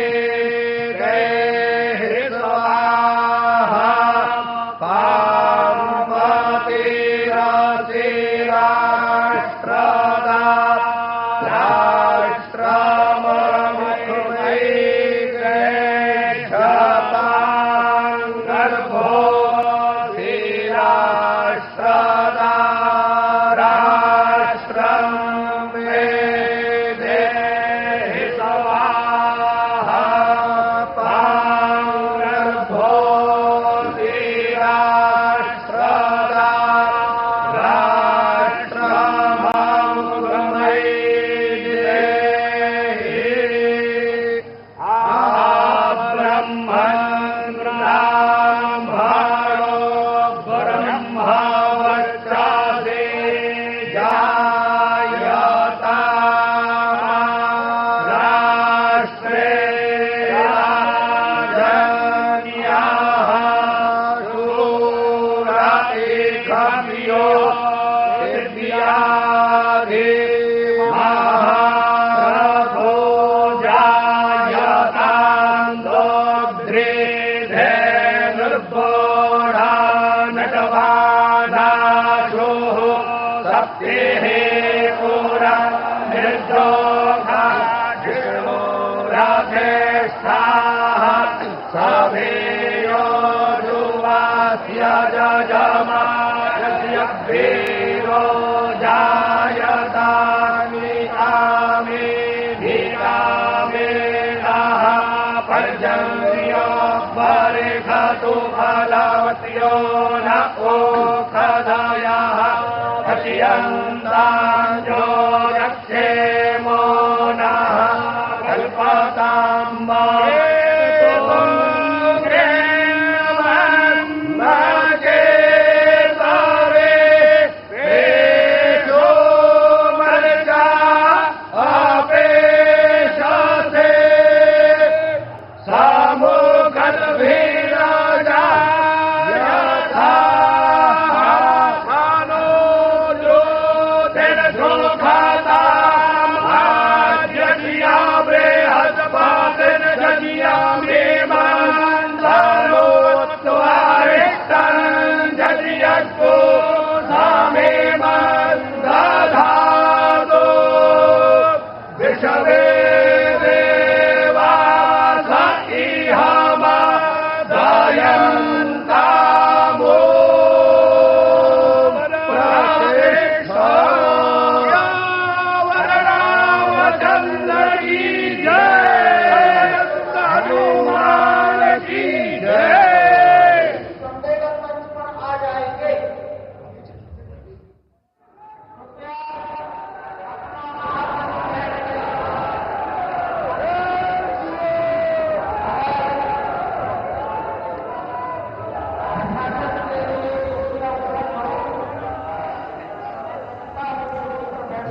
देहि स्वाहा पार्वतीरसि राष्ट्रदा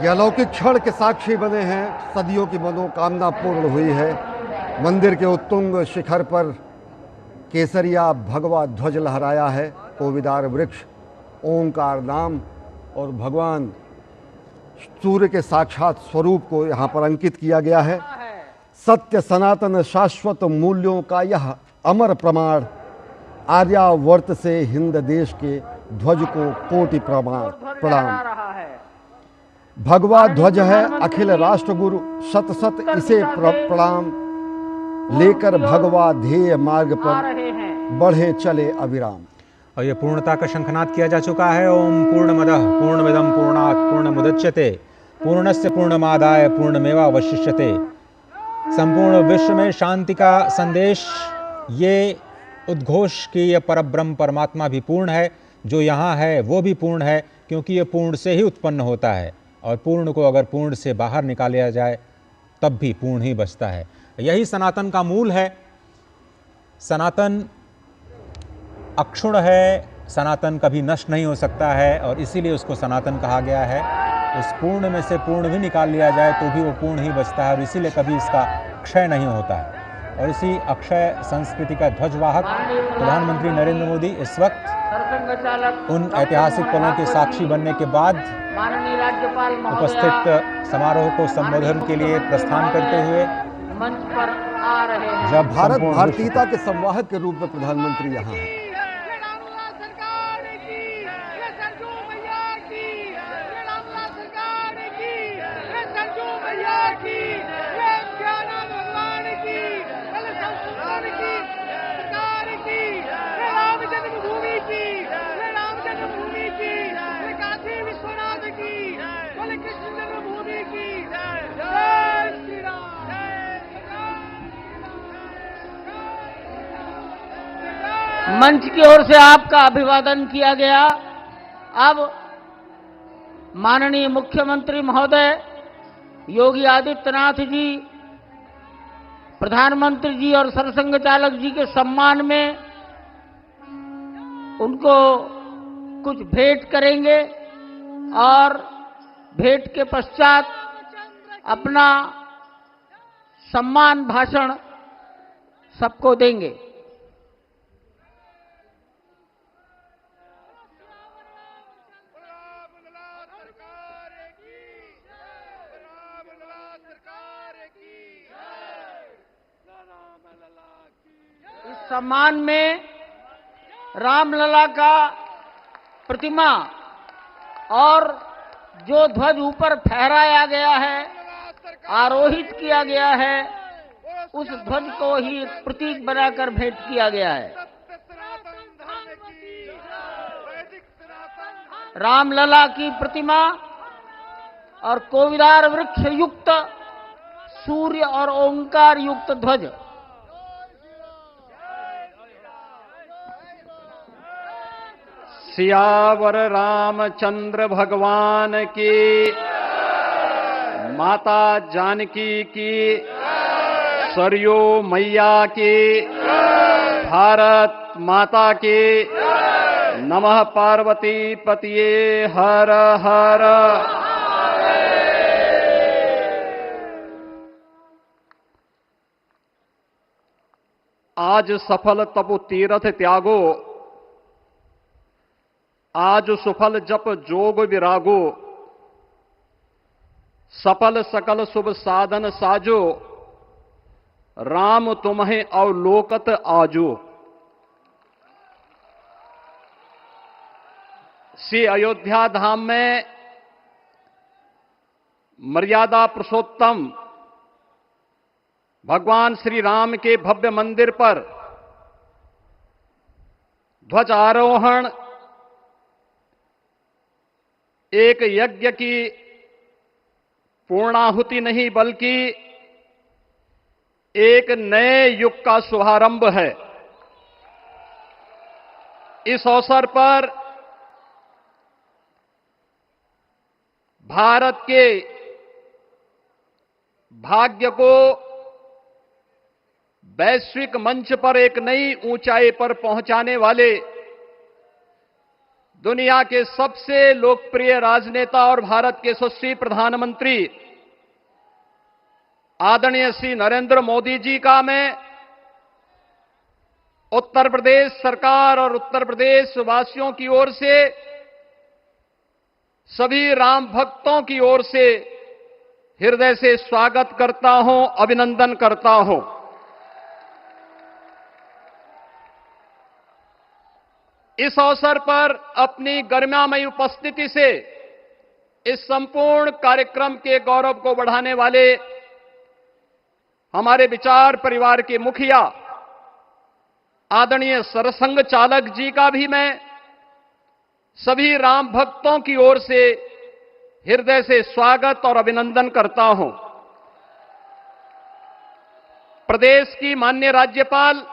ये अलौकिक क्षण के साक्षी बने हैं। सदियों की मनोकामना पूर्ण हुई है। मंदिर के उत्तुंग शिखर पर केसरिया भगवा ध्वज लहराया है। कोविदार वृक्ष, ओंकार नाम और भगवान सूर्य के साक्षात स्वरूप को यहाँ पर अंकित किया गया है। सत्य सनातन शाश्वत मूल्यों का यह अमर प्रमाण, आर्यावर्त से हिंद देश के ध्वज को कोटि प्रणाम। भगवा ध्वज है अखिल राष्ट्रगुरु, शत शत इसे प्रणाम। लेकर भगवा ध्येय मार्ग पर बढ़े चले अविराम। और ये पूर्णता का शंखनाद किया जा चुका है। ओम पूर्णमदः पूर्णमिदं पूर्णात् पूर्णमुदच्यते पूर्णस्य पूर्णमादाय पूर्णमेवावशिष्यते। संपूर्ण विश्व में शांति का संदेश, ये उद्घोष कि ये परब्रह्म परमात्मा भी पूर्ण है, जो यहाँ है वो भी पूर्ण है, क्योंकि ये पूर्ण से ही उत्पन्न होता है और पूर्ण को अगर पूर्ण से बाहर निकाला जाए तब भी पूर्ण ही बचता है। यही सनातन का मूल है। सनातन अक्षुण्ण है, सनातन कभी नष्ट नहीं हो सकता है और इसीलिए उसको सनातन कहा गया है। उस पूर्ण में से पूर्ण भी निकाल लिया जाए तो भी वो पूर्ण ही बचता है और इसीलिए कभी इसका क्षय नहीं होता है। और इसी अक्षय संस्कृति का ध्वजवाहक प्रधानमंत्री नरेंद्र मोदी इस वक्त सरसंघ चालक उन ऐतिहासिक पलों के साक्षी बनने के बाद माननीय राज्यपाल महोदया उपस्थित समारोह को संबोधन के लिए प्रस्थान करते हुए मंच पर आ रहे हैं। जब भारत संपूर्ण भारतीयता के संवाहक के रूप में प्रधानमंत्री यहाँ हैं। मंच की ओर से आपका अभिवादन किया गया। अब माननीय मुख्यमंत्री महोदय योगी आदित्यनाथ जी, प्रधानमंत्री जी और सरसंघ चालक जी के सम्मान में उनको कुछ भेंट करेंगे और भेंट के पश्चात अपना सम्मान भाषण सबको देंगे। इस सम्मान में रामलला का प्रतिमा और जो ध्वज ऊपर फहराया गया है, आरोहित किया गया है, उस ध्वज को ही प्रतीक बनाकर भेंट किया गया है। रामलला की प्रतिमा और कोविदार वृक्ष युक्त सूर्य और ओंकार युक्त ध्वज। सियावर रामचंद्र भगवान की, माता जानकी की, सरयू मैया की, भारत माता की, नमः पार्वती पतिये हर हर। आज सफल तपु तीरथ त्यागो, आज सुफल जप जोग विरागो, सफल सकल शुभ साधन साजो, राम तुम्हें अवलोकत आजो। श्री अयोध्या धाम में मर्यादा पुरुषोत्तम भगवान श्री राम के भव्य मंदिर पर ध्वजारोहण एक यज्ञ की पूर्णाहुति नहीं बल्कि एक नए युग का शुभारंभ है। इस अवसर पर भारत के भाग्य को वैश्विक मंच पर एक नई ऊंचाई पर पहुंचाने वाले दुनिया के सबसे लोकप्रिय राजनेता और भारत के यशस्वी प्रधानमंत्री आदरणीय श्री नरेंद्र मोदी जी का मैं उत्तर प्रदेश सरकार और उत्तर प्रदेश वासियों की ओर से, सभी राम भक्तों की ओर से हृदय से स्वागत करता हूं, अभिनंदन करता हूं। इस अवसर पर अपनी गरिमामयी उपस्थिति से इस संपूर्ण कार्यक्रम के गौरव को बढ़ाने वाले हमारे विचार परिवार के मुखिया आदरणीय सरसंघ चालक जी का भी मैं सभी राम भक्तों की ओर से हृदय से स्वागत और अभिनंदन करता हूं। प्रदेश की माननीय राज्यपाल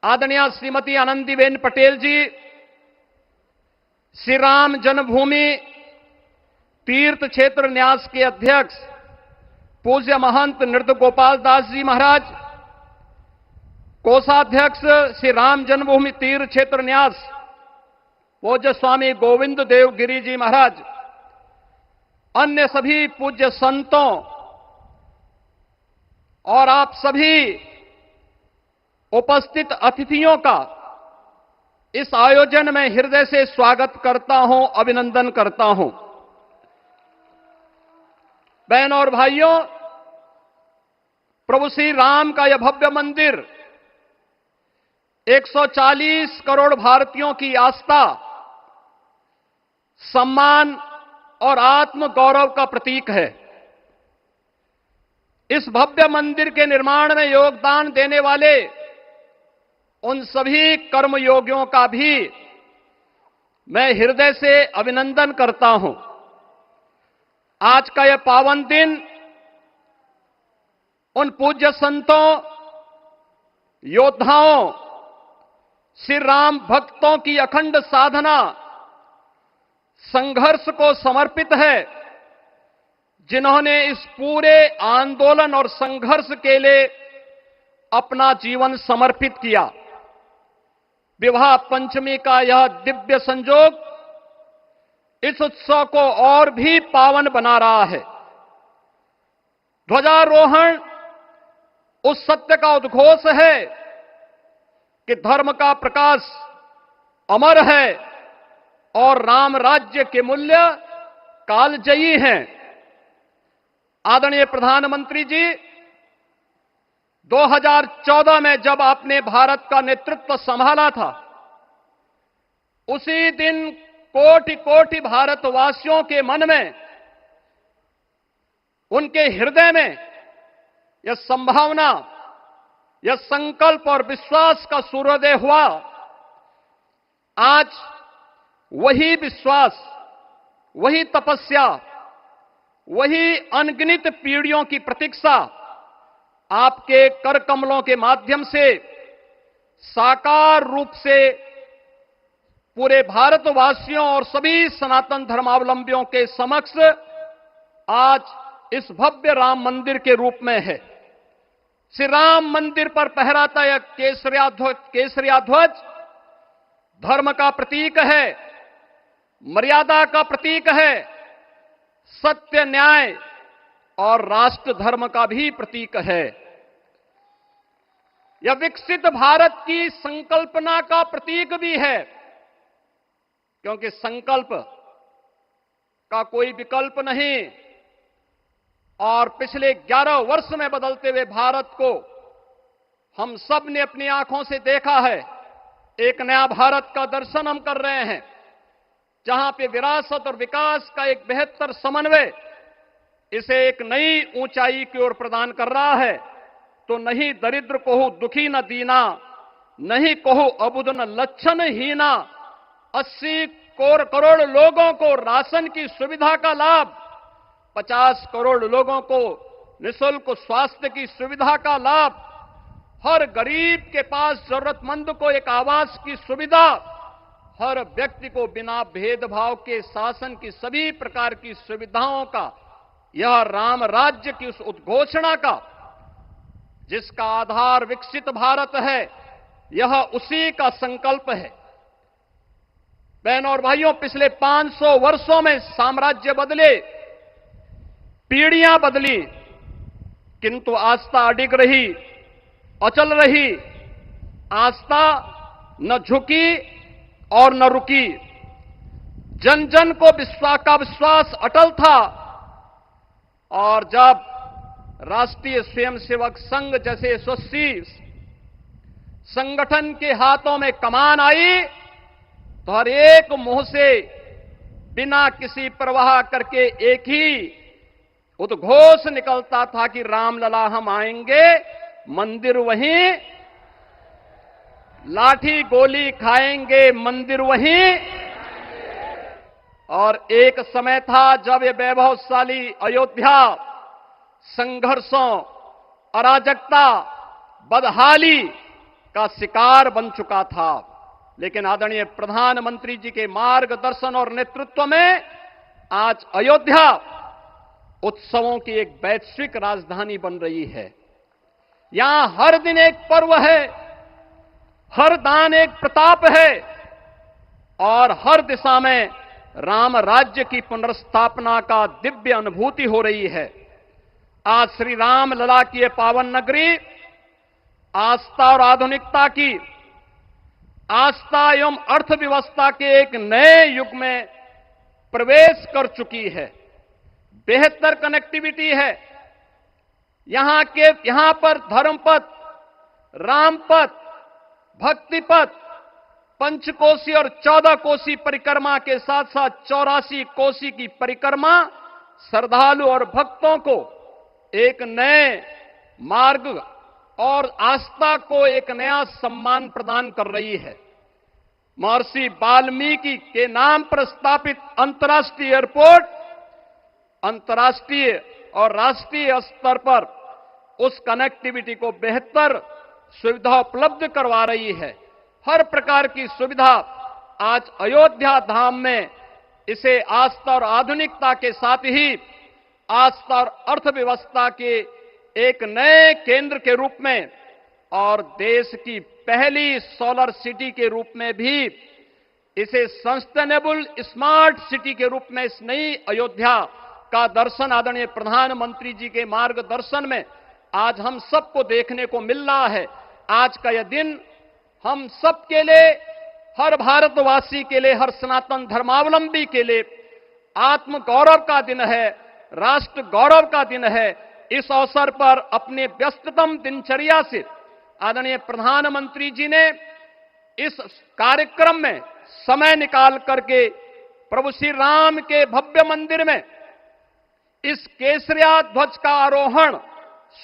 आदरणीय श्रीमती आनंदीबेन पटेल जी, श्री राम जन्मभूमि तीर्थ क्षेत्र न्यास के अध्यक्ष पूज्य महंत नृत्य गोपाल दास जी महाराज, कोषाध्यक्ष श्री राम जन्मभूमि तीर्थ क्षेत्र न्यास पूज्य स्वामी गोविंद देव गिरी जी महाराज, अन्य सभी पूज्य संतों और आप सभी उपस्थित अतिथियों का इस आयोजन में हृदय से स्वागत करता हूं, अभिनंदन करता हूं। बहनों और भाइयों, प्रभु श्री राम का यह भव्य मंदिर 140 करोड़ भारतीयों की आस्था, सम्मान और आत्म गौरव का प्रतीक है। इस भव्य मंदिर के निर्माण में योगदान देने वाले उन सभी कर्मयोगियों का भी मैं हृदय से अभिनंदन करता हूं। आज का यह पावन दिन उन पूज्य संतों, योद्धाओं, श्री राम भक्तों की अखंड साधना, संघर्ष को समर्पित है, जिन्होंने इस पूरे आंदोलन और संघर्ष के लिए अपना जीवन समर्पित किया। विवाह पंचमी का यह दिव्य संयोग इस उत्सव को और भी पावन बना रहा है। ध्वजारोहण उस सत्य का उद्घोष है कि धर्म का प्रकाश अमर है और राम राज्य के मूल्य कालजयी हैं। आदरणीय प्रधानमंत्री जी, 2014 में जब आपने भारत का नेतृत्व संभाला था, उसी दिन कोटि कोटि भारतवासियों के मन में, उनके हृदय में यह संभावना, यह संकल्प और विश्वास का सूर्योदय हुआ। आज वही विश्वास, वही तपस्या, वही अनगिनत पीढ़ियों की प्रतीक्षा आपके कर कमलों के माध्यम से साकार रूप से पूरे भारतवासियों और सभी सनातन धर्मावलंबियों के समक्ष आज इस भव्य राम मंदिर के रूप में है। श्री राम मंदिर पर फहराता यह केसरिया ध्वज धर्म का प्रतीक है, मर्यादा का प्रतीक है, सत्य, न्याय और राष्ट्र धर्म का भी प्रतीक है। यह विकसित भारत की संकल्पना का प्रतीक भी है, क्योंकि संकल्प का कोई विकल्प नहीं। और पिछले 11 वर्ष में बदलते हुए भारत को हम सब ने अपनी आंखों से देखा है। एक नया भारत का दर्शन हम कर रहे हैं, जहां पे विरासत और विकास का एक बेहतर समन्वय इसे एक नई ऊंचाई की ओर प्रदान कर रहा है। तो नहीं दरिद्र को दुखी न दीना, नहीं कहो अबुद न लक्षण हीना। 80 करोड़ लोगों को राशन की सुविधा का लाभ, 50 करोड़ लोगों को निःशुल्क स्वास्थ्य की सुविधा का लाभ, हर गरीब के पास जरूरतमंद को एक आवास की सुविधा, हर व्यक्ति को बिना भेदभाव के शासन की सभी प्रकार की सुविधाओं का, यह राम राज्य की उस उद्घोषणा का, जिसका आधार विकसित भारत है, यह उसी का संकल्प है। बहनों और भाइयों, पिछले 500 वर्षों में साम्राज्य बदले, पीढ़ियां बदली, किंतु आस्था अडिग रही, अचल रही। आस्था न झुकी और न रुकी। जन जन को विश्वास अटल था। और जब राष्ट्रीय स्वयंसेवक संघ जैसे यशस्वी संगठन के हाथों में कमान आई, तो हर एक मुंह से बिना किसी परवाह करके एक ही उद्घोष निकलता था कि रामलला हम आएंगे, मंदिर वहीं, लाठी गोली खाएंगे, मंदिर वहीं। और एक समय था जब ये वैभवशाली अयोध्या संघर्षों, अराजकता, बदहाली का शिकार बन चुका था। लेकिन आदरणीय प्रधानमंत्री जी के मार्गदर्शन और नेतृत्व में आज अयोध्या उत्सवों की एक वैश्विक राजधानी बन रही है। यहां हर दिन एक पर्व है, हर दान एक प्रताप है, और हर दिशा में राम राज्य की पुनर्स्थापना का दिव्य अनुभूति हो रही है। आज श्री राम लला की यह पावन नगरी आस्था और आधुनिकता की आस्था एवं अर्थव्यवस्था के एक नए युग में प्रवेश कर चुकी है। बेहतर कनेक्टिविटी है। यहां पर धर्मपथ, रामपथ, भक्तिपथ, पंचकोसी और 14 कोसी परिक्रमा के साथ साथ 84 कोसी की परिक्रमा श्रद्धालु और भक्तों को एक नए मार्ग और आस्था को एक नया सम्मान प्रदान कर रही है। महर्षि वाल्मीकि के नाम पर स्थापित अंतर्राष्ट्रीय एयरपोर्ट अंतर्राष्ट्रीय और राष्ट्रीय स्तर पर उस कनेक्टिविटी को बेहतर सुविधा उपलब्ध करवा रही है। हर प्रकार की सुविधा आज अयोध्या धाम में इसे आस्था और आधुनिकता के साथ ही आस्था और अर्थव्यवस्था के एक नए केंद्र के रूप में और देश की पहली सोलर सिटी के रूप में भी इसे सस्टेनेबल स्मार्ट सिटी के रूप में इस नई अयोध्या का दर्शन आदरणीय प्रधानमंत्री जी के मार्गदर्शन में आज हम सबको देखने को मिल रहा है। आज का यह दिन हम सबके लिए, हर भारतवासी के लिए, हर सनातन धर्मावलंबी के लिए आत्म गौरव का दिन है, राष्ट्र गौरव का दिन है। इस अवसर पर अपने व्यस्ततम दिनचर्या से आदरणीय प्रधानमंत्री जी ने इस कार्यक्रम में समय निकाल करके प्रभु श्री राम के भव्य मंदिर में इस केसरिया ध्वज का आरोहण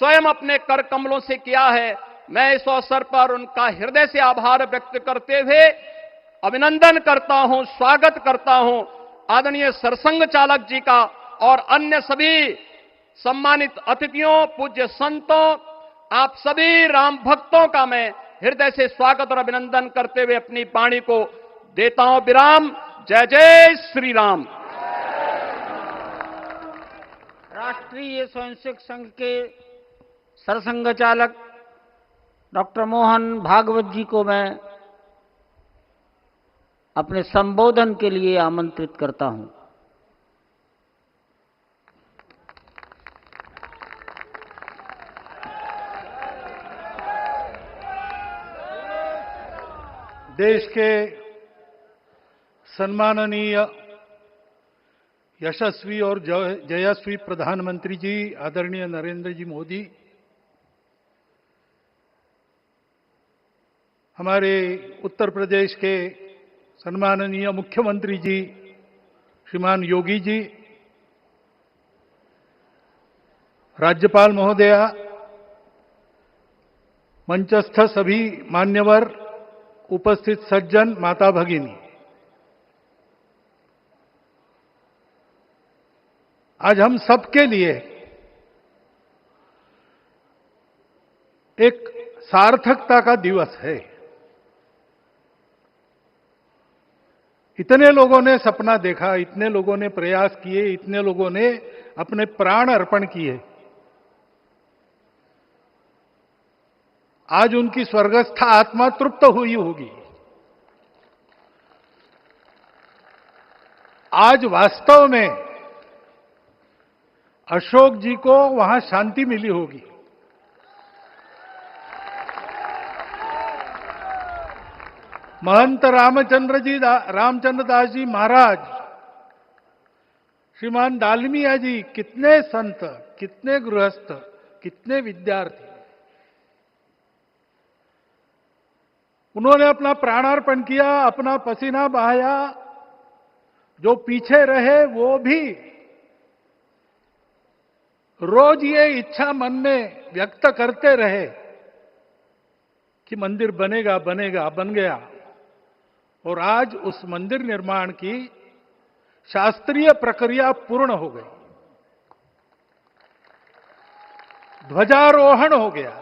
स्वयं अपने कर कमलों से किया है। मैं इस अवसर पर उनका हृदय से आभार व्यक्त करते हुए अभिनंदन करता हूं, स्वागत करता हूं आदरणीय सरसंघ चालक जी का और अन्य सभी सम्मानित अतिथियों, पूज्य संतों, आप सभी राम भक्तों का मैं हृदय से स्वागत और अभिनंदन करते हुए अपनी वाणी को देता हूं विराम। जय जय श्री राम। राष्ट्रीय स्वयंसेवक संघ के सरसंघ चालक डॉक्टर मोहन भागवत जी को मैं अपने संबोधन के लिए आमंत्रित करता हूं। देश के सम्माननीय यशस्वी और जयस्वी प्रधानमंत्री जी आदरणीय नरेंद्र जी मोदी, हमारे उत्तर प्रदेश के सम्माननीय मुख्यमंत्री जी श्रीमान योगी जी, राज्यपाल महोदया, मंचस्थ सभी मान्यवर, उपस्थित सज्जन, माता भगिनी, आज हम सबके लिए एक सार्थकता का दिवस है। इतने लोगों ने सपना देखा, इतने लोगों ने प्रयास किए, इतने लोगों ने अपने प्राण अर्पण किए। आज उनकी स्वर्गस्थ आत्मा तृप्त हुई होगी। आज वास्तव में अशोक जी को वहां शांति मिली होगी। महंत रामचंद्र दास जी महाराज, श्रीमान डालमिया जी, कितने संत, कितने गृहस्थ, कितने विद्यार्थी, उन्होंने अपना प्राणार्पण किया, अपना पसीना बहाया। जो पीछे रहे वो भी रोज ये इच्छा मन में व्यक्त करते रहे कि मंदिर बनेगा बनेगा, बन गया। और आज उस मंदिर निर्माण की शास्त्रीय प्रक्रिया पूर्ण हो गई, ध्वजारोहण हो गया।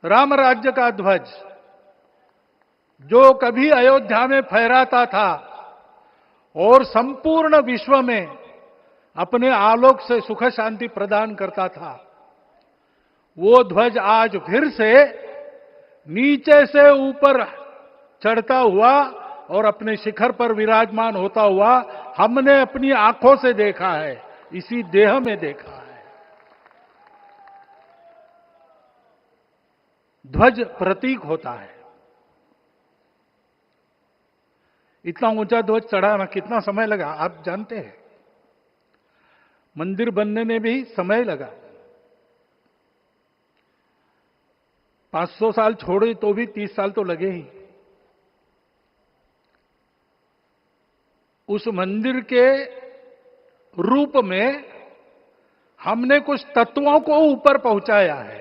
राम राज्य का ध्वज जो कभी अयोध्या में फहराता था और संपूर्ण विश्व में अपने आलोक से सुख शांति प्रदान करता था, वो ध्वज आज फिर से नीचे से ऊपर चढ़ता हुआ और अपने शिखर पर विराजमान होता हुआ हमने अपनी आंखों से देखा है, इसी देह में देखा है। ध्वज प्रतीक होता है। इतना ऊंचा ध्वज चढ़ाना कितना समय लगा आप जानते हैं। मंदिर बनने में भी समय लगा। 500 साल छोड़े तो भी 30 साल तो लगे ही। उस मंदिर के रूप में हमने कुछ तत्वों को ऊपर पहुंचाया है।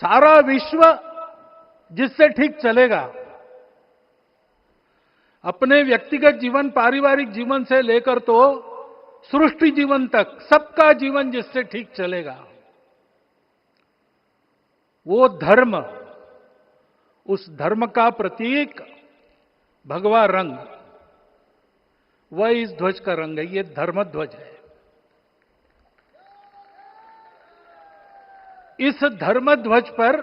सारा विश्व जिससे ठीक चलेगा, अपने व्यक्तिगत जीवन, पारिवारिक जीवन से लेकर तो सृष्टि जीवन तक सबका जीवन जिससे ठीक चलेगा, वो धर्म, उस धर्म का प्रतीक भगवा रंग, वह इस ध्वज का रंग है। ये धर्म ध्वज है। इस धर्म ध्वज पर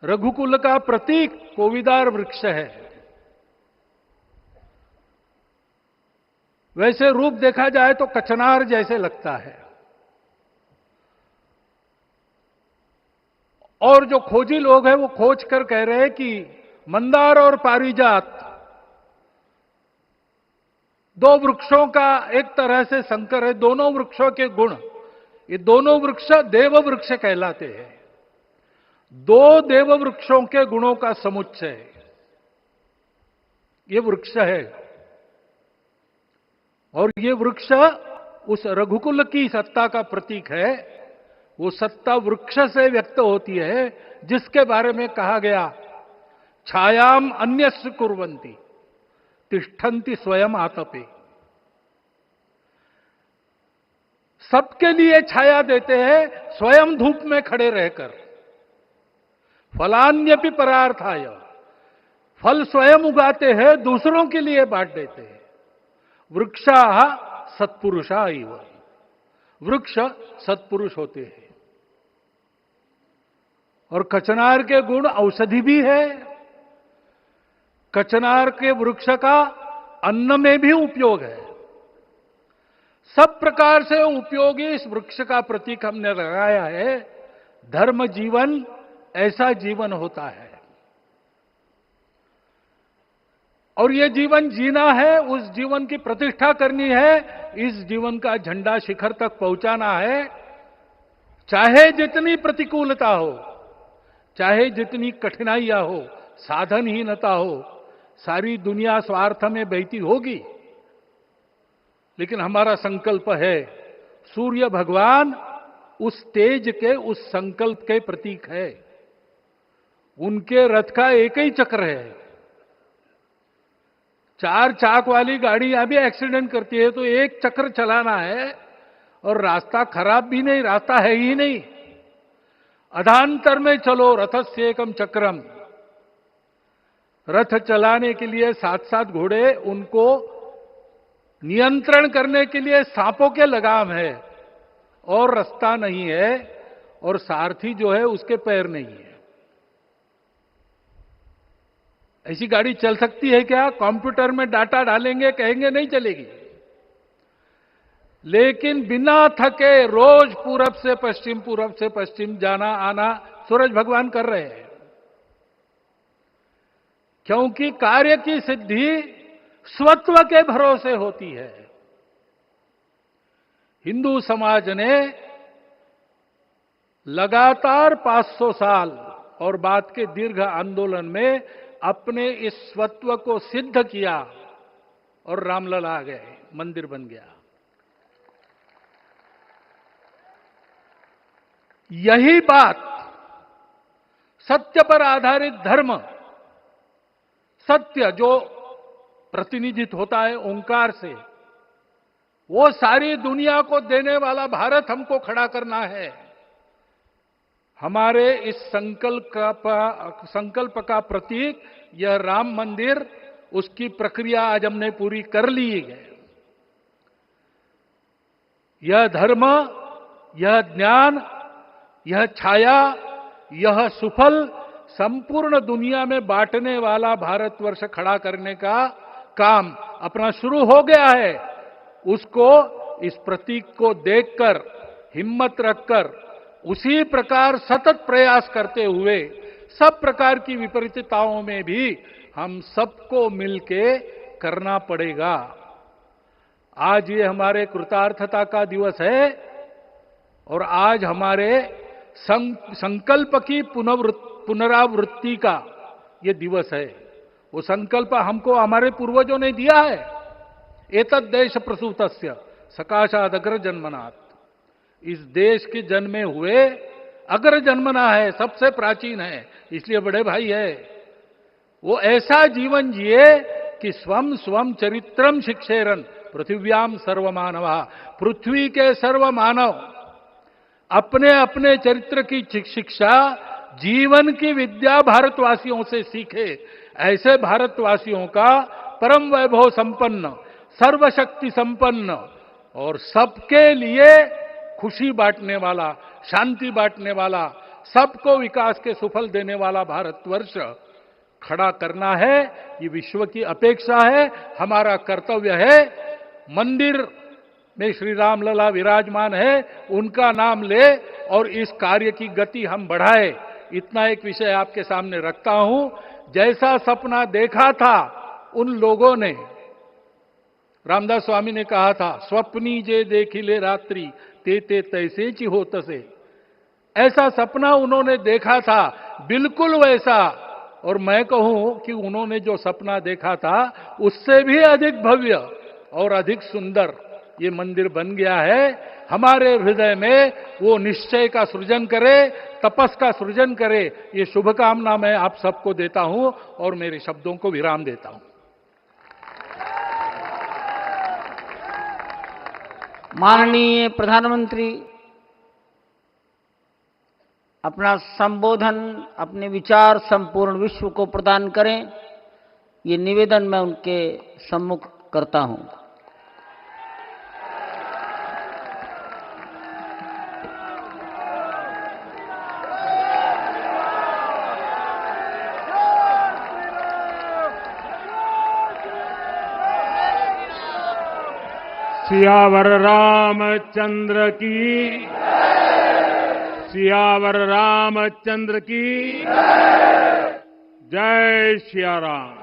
रघुकुल का प्रतीक कोविदार वृक्ष है। वैसे रूप देखा जाए तो कचनार जैसे लगता है। और जो खोजी लोग हैं वो खोज कर कह रहे हैं कि मंदार और पारिजात दो वृक्षों का एक तरह से संकर है। दोनों वृक्षों के गुण, ये दोनों वृक्ष देव वृक्ष कहलाते हैं। दो देव वृक्षों के गुणों का समुच्चय ये वृक्ष है। और ये वृक्ष उस रघुकुल की सत्ता का प्रतीक है। वो सत्ता वृक्ष से व्यक्त होती है, जिसके बारे में कहा गया, छायाम अन्यस्य कुर्वन्ति तिष्ठन्ति स्वयं आतपे। सबके लिए छाया देते हैं, स्वयं धूप में खड़े रहकर। फलान्यपि परार्थाय, फल स्वयं उगाते हैं, दूसरों के लिए बांट देते हैं। वृक्षाः सत्पुरुषा इव, वृक्ष सत्पुरुष होते हैं। और कचनार के गुण औषधि भी है। कचनार के वृक्ष का अन्न में भी उपयोग है। सब प्रकार से उपयोगी इस वृक्ष का प्रतीक हमने लगाया है। धर्म जीवन ऐसा जीवन होता है। और ये जीवन जीना है, उस जीवन की प्रतिष्ठा करनी है, इस जीवन का झंडा शिखर तक पहुंचाना है। चाहे जितनी प्रतिकूलता हो, चाहे जितनी कठिनाइयां हो, साधनहीनता हो, सारी दुनिया स्वार्थ में बहती होगी, लेकिन हमारा संकल्प है। सूर्य भगवान उस तेज के, उस संकल्प के प्रतीक है। उनके रथ का एक ही चक्र है। 4 चाक वाली गाड़ियां भी एक्सीडेंट करती है तो एक चक्र चलाना है, और रास्ता खराब भी नहीं, रास्ता है ही नहीं। अधांतर में चलो रथस्य एकम चक्रम। रथ चलाने के लिए 7-7 घोड़े, उनको नियंत्रण करने के लिए सांपों के लगाम है, और रास्ता नहीं है, और सारथी जो है उसके पैर नहीं है। ऐसी गाड़ी चल सकती है क्या? कंप्यूटर में डाटा डालेंगे, कहेंगे नहीं चलेगी। लेकिन बिना थके रोज पूरब से पश्चिम जाना आना सूरज भगवान कर रहे हैं। क्योंकि कार्य की सिद्धि स्वत्व के भरोसे होती है। हिंदू समाज ने लगातार 500 साल और बाद के दीर्घ आंदोलन में अपने इस स्वत्व को सिद्ध किया, और रामलला आ गए, मंदिर बन गया। यही बात सत्य पर आधारित धर्म, सत्य जो प्रतिनिधित्व होता है ओंकार से, वो सारी दुनिया को देने वाला भारत हमको खड़ा करना है। हमारे इस संकल्प का प्रतीक यह राम मंदिर, उसकी प्रक्रिया आज हमने पूरी कर ली है। यह धर्म, यह ज्ञान, यह छाया, यह सुफल संपूर्ण दुनिया में बांटने वाला भारतवर्ष खड़ा करने का काम अपना शुरू हो गया है। उसको इस प्रतीक को देखकर हिम्मत रखकर उसी प्रकार सतत प्रयास करते हुए सब प्रकार की विपरीतताओं में भी हम सबको मिलके करना पड़ेगा। आज ये हमारे कृतार्थता का दिवस है और आज हमारे संकल्प की पुनरावृत्ति का ये दिवस है। वो संकल्प हमको हमारे पूर्वजों ने दिया है। एतद् देश प्रसूतस्य सकाशाद अग्र जन्मनात्, इस देश के जन्मे हुए अग्र जन्मना है, सबसे प्राचीन है, इसलिए बड़े भाई है। वो ऐसा जीवन जिए कि स्वम स्वम चरित्रम शिक्षेरन पृथिव्याम सर्वमानवा, पृथ्वी के सर्व मानव अपने अपने चरित्र की शिक्षा, जीवन की विद्या भारतवासियों से सीखे। ऐसे भारतवासियों का परम वैभव संपन्न, सर्वशक्ति संपन्न और सबके लिए खुशी बांटने वाला, शांति बांटने वाला, सबको विकास के सुफल देने वाला भारतवर्ष खड़ा करना है। ये विश्व की अपेक्षा है, हमारा कर्तव्य है। मंदिर में श्री राम लला विराजमान है, उनका नाम ले और इस कार्य की गति हम बढ़ाए। इतना एक विषय आपके सामने रखता हूं। जैसा सपना देखा था उन लोगों ने, रामदास स्वामी ने कहा था, स्वप्नी जे देखिले रात्रि ते तैसे ची हो तसे। ऐसा सपना उन्होंने देखा था, बिल्कुल वैसा। और मैं कहूं कि उन्होंने जो सपना देखा था उससे भी अधिक भव्य और अधिक सुंदर ये मंदिर बन गया है। हमारे हृदय में वो निश्चय का सृजन करे, तपस का सृजन करे। ये शुभकामना मैं आप सबको देता हूं और मेरे शब्दों को विराम देता हूं। माननीय प्रधानमंत्री अपना संबोधन, अपने विचार संपूर्ण विश्व को प्रदान करें, ये निवेदन मैं उनके सम्मुख करता हूं। सियावर रामचंद्र की, सियावर रामचंद्र की जय सिया राम।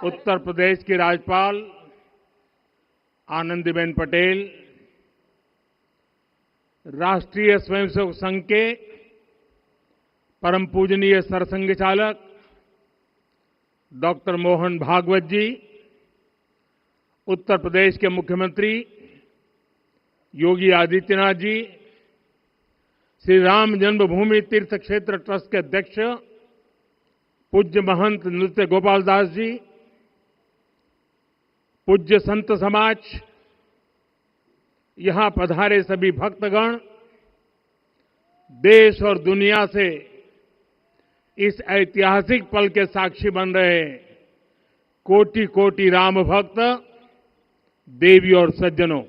उत्तर प्रदेश की राज्यपाल आनंदीबेन पटेल, राष्ट्रीय स्वयंसेवक संघ के परम पूजनीय सरसंघ चालक डॉक्टर मोहन भागवत जी, उत्तर प्रदेश के मुख्यमंत्री योगी आदित्यनाथ जी, श्री राम जन्मभूमि तीर्थ क्षेत्र ट्रस्ट के अध्यक्ष पूज्य महंत नृत्य गोपाल दास जी, पूज्य संत समाज, यहां पधारे सभी भक्तगण, देश और दुनिया से इस ऐतिहासिक पल के साक्षी बन रहे कोटि कोटि राम भक्त, देवी और सज्जनों,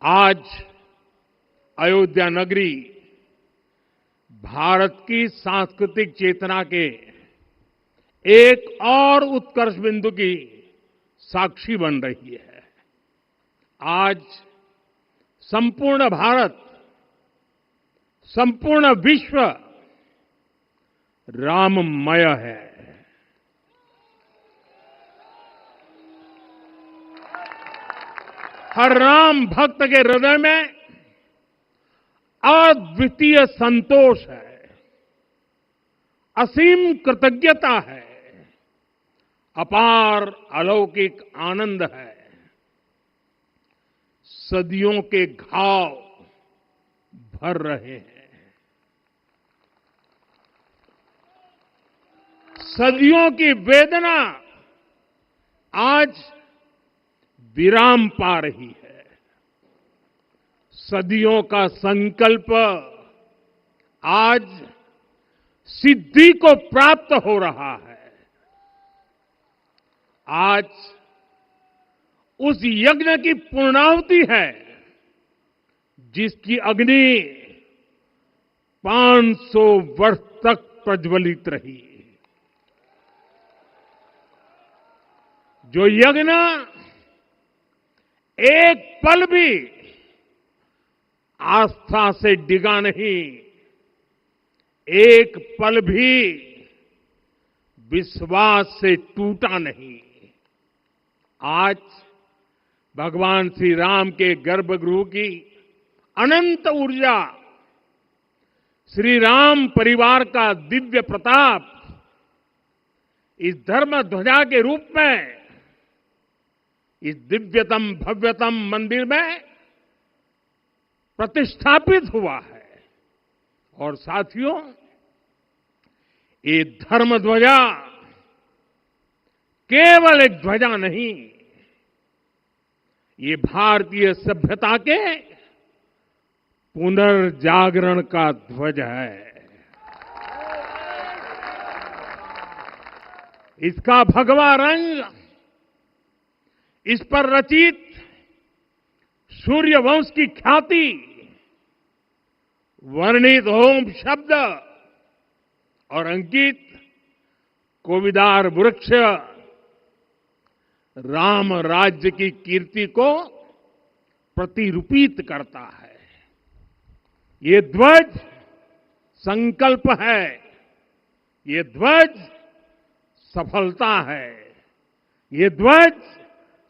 आज अयोध्या नगरी भारत की सांस्कृतिक चेतना के एक और उत्कर्ष बिंदु की साक्षी बन रही है। आज संपूर्ण भारत, संपूर्ण विश्व राममय है। हर राम भक्त के हृदय में अद्वितीय संतोष है, असीम कृतज्ञता है, अपार अलौकिक आनंद है। सदियों के घाव भर रहे हैं, सदियों की वेदना आज विराम पा रही है। सदियों का संकल्प आज सिद्धि को प्राप्त हो रहा है। आज उस यज्ञ की पूर्णाहुति है जिसकी अग्नि 500 वर्ष तक प्रज्वलित रही। जो यज्ञ एक पल भी आस्था से डिगा नहीं, एक पल भी विश्वास से टूटा नहीं। आज भगवान श्री राम के गर्भगृह की अनंत ऊर्जा, श्री राम परिवार का दिव्य प्रताप इस धर्म ध्वजा के रूप में इस दिव्यतम भव्यतम मंदिर में प्रतिष्ठापित हुआ है। और साथियों, ये धर्म ध्वजा केवल एक ध्वजा नहीं, ये भारतीय सभ्यता के पुनर्जागरण का ध्वज है। इसका भगवा रंग, इस पर रचित सूर्य वंश की ख्याति, वर्णित ओम शब्द और अंकित कोविदार वृक्ष राम राज्य की कीर्ति को प्रतिरूपित करता है। ये ध्वज संकल्प है, ये ध्वज सफलता है, ये ध्वज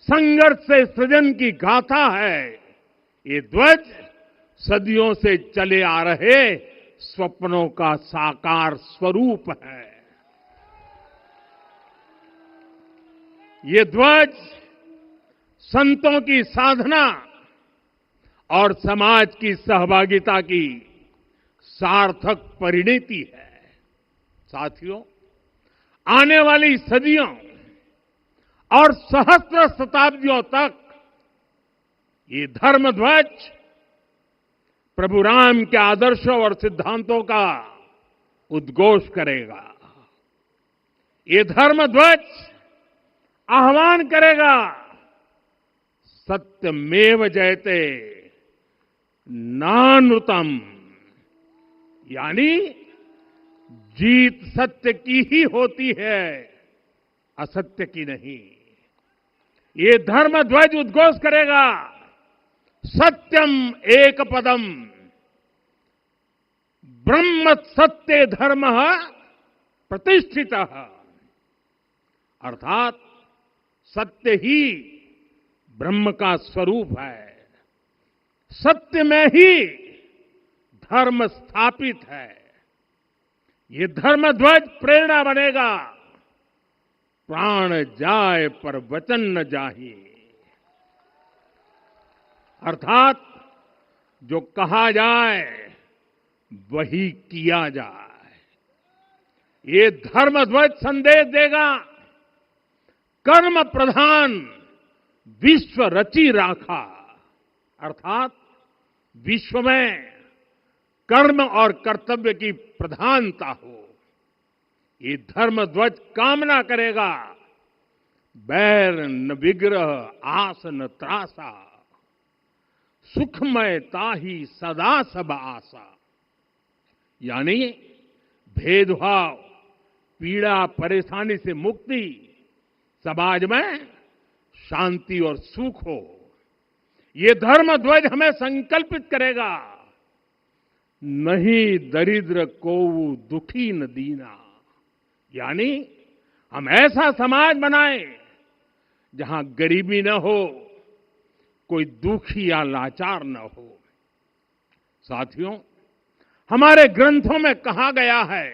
संघर्ष से सृजन की गाथा है, ये ध्वज सदियों से चले आ रहे स्वप्नों का साकार स्वरूप है। ये ध्वज संतों की साधना और समाज की सहभागिता की सार्थक परिणति है। साथियों, आने वाली सदियों और सहस्त्र शताब्दियों तक ये धर्म ध्वज प्रभु राम के आदर्शों और सिद्धांतों का उद्घोष करेगा। ये धर्म ध्वज आह्वान करेगा, सत्यमेव जयते नानृतम, यानी जीत सत्य की ही होती है, असत्य की नहीं। ये धर्म ध्वज उद्घोष करेगा, सत्यम एक पदम ब्रह्म सत्य धर्म प्रतिष्ठित, अर्थात सत्य ही ब्रह्म का स्वरूप है, सत्य में ही धर्म स्थापित है। ये धर्म ध्वज प्रेरणा बनेगा, प्राण जाए पर वचन न जाहि, अर्थात जो कहा जाए वही किया जाए। ये धर्म ध्वज संदेश देगा, कर्म प्रधान विश्व रची राखा, अर्थात विश्व में कर्म और कर्तव्य की प्रधानता हो। ये धर्म ध्वज कामना करेगा, बैर न विग्रह आस न त्रासा, सुखमय ताही सदा सब आशा, यानी भेदभाव, पीड़ा, परेशानी से मुक्ति, समाज में शांति और सुख हो। ये धर्म ध्वज हमें संकल्पित करेगा, नहीं दरिद्र को दुखी न दीना, यानी हम ऐसा समाज बनाएं जहां गरीबी न हो, कोई दुखी या लाचार न हो। साथियों, हमारे ग्रंथों में कहा गया है,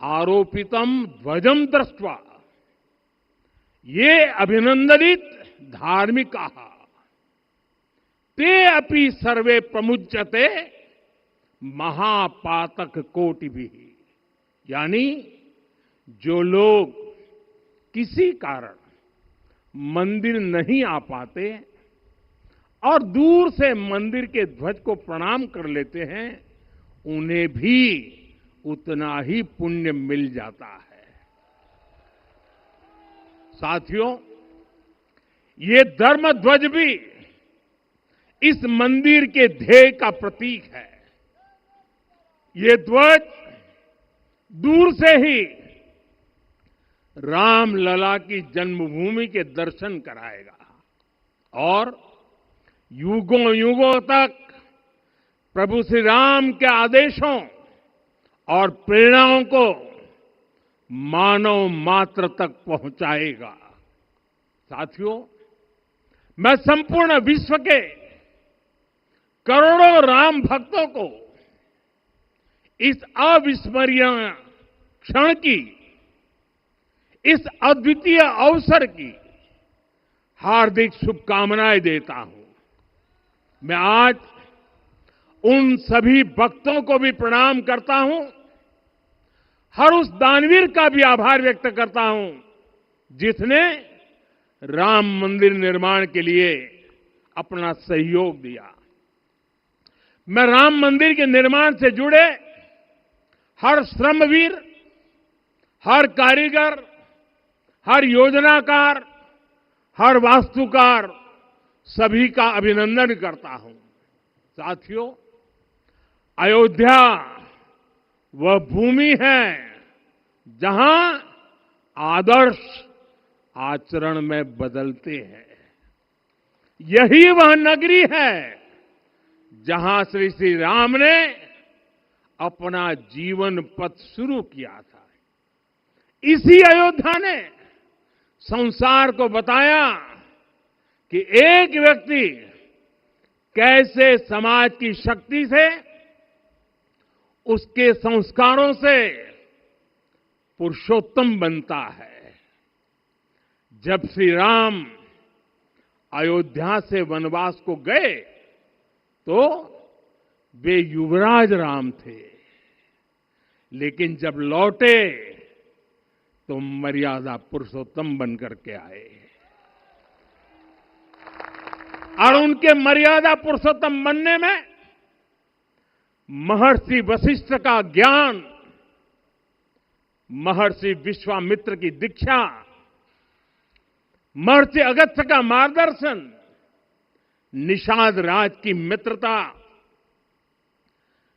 आरोपितम ध्वजम दृष्ट्वा ये अभिनंदनित धार्मिका ते अपि सर्वे प्रमुच्यते महापातक कोटि भी, यानी जो लोग किसी कारण मंदिर नहीं आ पाते और दूर से मंदिर के ध्वज को प्रणाम कर लेते हैं, उन्हें भी उतना ही पुण्य मिल जाता है। साथियों, ये धर्म ध्वज भी इस मंदिर के ध्येय का प्रतीक है। ये ध्वज दूर से ही राम लला की जन्मभूमि के दर्शन कराएगा और युगों युगों तक प्रभु श्री राम के आदेशों और प्रेरणाओं को मानव मात्र तक पहुंचाएगा। साथियों, मैं संपूर्ण विश्व के करोड़ों राम भक्तों को इस अविस्मरणीय क्षण की, इस अद्वितीय अवसर की हार्दिक शुभकामनाएं देता हूं। मैं आज उन सभी भक्तों को भी प्रणाम करता हूं, हर उस दानवीर का भी आभार व्यक्त करता हूं जिसने राम मंदिर निर्माण के लिए अपना सहयोग दिया। मैं राम मंदिर के निर्माण से जुड़े हर श्रमवीर, हर कारीगर, हर योजनाकार, हर वास्तुकार, सभी का अभिनंदन करता हूं। साथियों, अयोध्या वह भूमि है जहां आदर्श आचरण में बदलते हैं। यही वह नगरी है जहां श्री श्री राम ने अपना जीवन पथ शुरू किया था। इसी अयोध्या ने संसार को बताया कि एक व्यक्ति कैसे समाज की शक्ति से, उसके संस्कारों से पुरुषोत्तम बनता है। जब श्री राम अयोध्या से वनवास को गए तो वे युवराज राम थे, लेकिन जब लौटे तो मर्यादा पुरुषोत्तम बनकर के आए। और उनके मर्यादा पुरुषोत्तम बनने में महर्षि वशिष्ठ का ज्ञान, महर्षि विश्वामित्र की दीक्षा, महर्षि अगस्त्य का मार्गदर्शन, निषाद राज की मित्रता,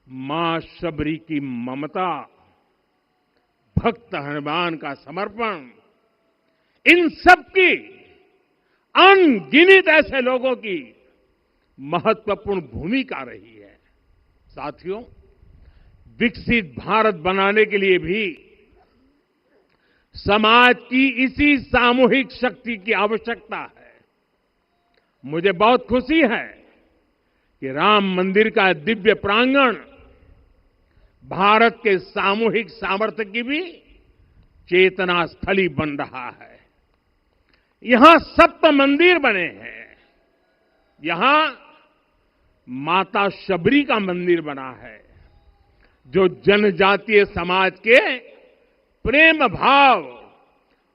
मां शबरी की ममता, भक्त हनुमान का समर्पण, इन सब की अनगिनत ऐसे लोगों की महत्वपूर्ण भूमिका रही है। साथियों, विकसित भारत बनाने के लिए भी समाज की इसी सामूहिक शक्ति की आवश्यकता है। मुझे बहुत खुशी है कि राम मंदिर का दिव्य प्रांगण भारत के सामूहिक सामर्थ्य की भी चेतना स्थली बन रहा है। यहां 7 मंदिर बने हैं। यहां माता शबरी का मंदिर बना है, जो जनजातीय समाज के प्रेम भाव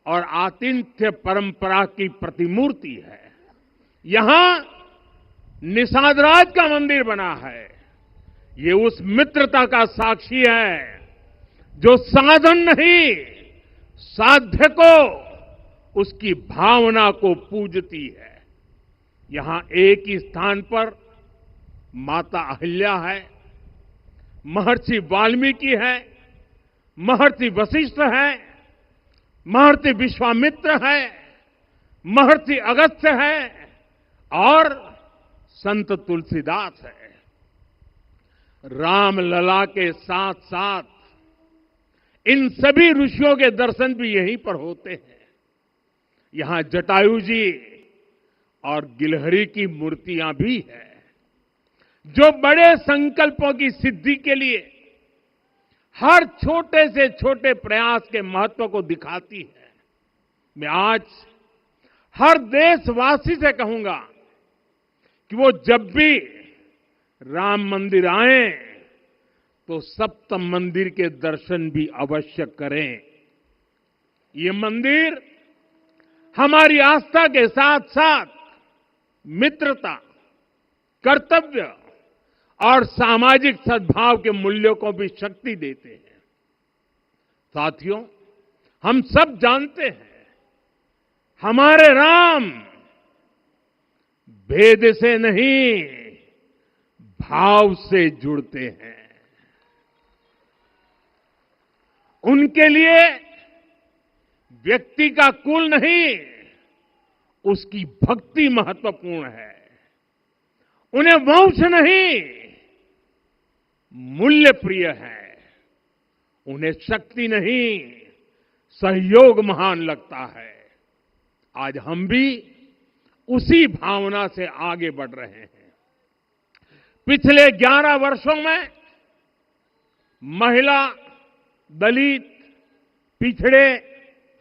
और आतिथ्य परंपरा की प्रतिमूर्ति है। यहां निषादराज का मंदिर बना है। ये उस मित्रता का साक्षी है जो साधन नहीं, साध्य को, उसकी भावना को पूजती है। यहां एक ही स्थान पर माता अहिल्या है, महर्षि वाल्मीकि है, महर्षि वशिष्ठ है, महर्षि विश्वामित्र है, महर्षि अगस्त्य है और संत तुलसीदास है। रामलला के साथ साथ इन सभी ऋषियों के दर्शन भी यहीं पर होते हैं। यहां जटायु जी और गिलहरी की मूर्तियां भी हैं, जो बड़े संकल्पों की सिद्धि के लिए हर छोटे से छोटे प्रयास के महत्व को दिखाती है। मैं आज हर देशवासी से कहूंगा कि वो जब भी राम मंदिर आए तो सप्त मंदिर के दर्शन भी अवश्य करें। ये मंदिर हमारी आस्था के साथ साथ मित्रता, कर्तव्य और सामाजिक सद्भाव के मूल्यों को भी शक्ति देते हैं। साथियों, हम सब जानते हैं हमारे राम भेद से नहीं, भाव से जुड़ते हैं। उनके लिए व्यक्ति का कुल नहीं, उसकी भक्ति महत्वपूर्ण है। उन्हें वंश नहीं, मूल्य प्रिय है। उन्हें शक्ति नहीं, सहयोग महान लगता है। आज हम भी उसी भावना से आगे बढ़ रहे हैं। पिछले 11 वर्षों में महिला, दलित, पिछड़े,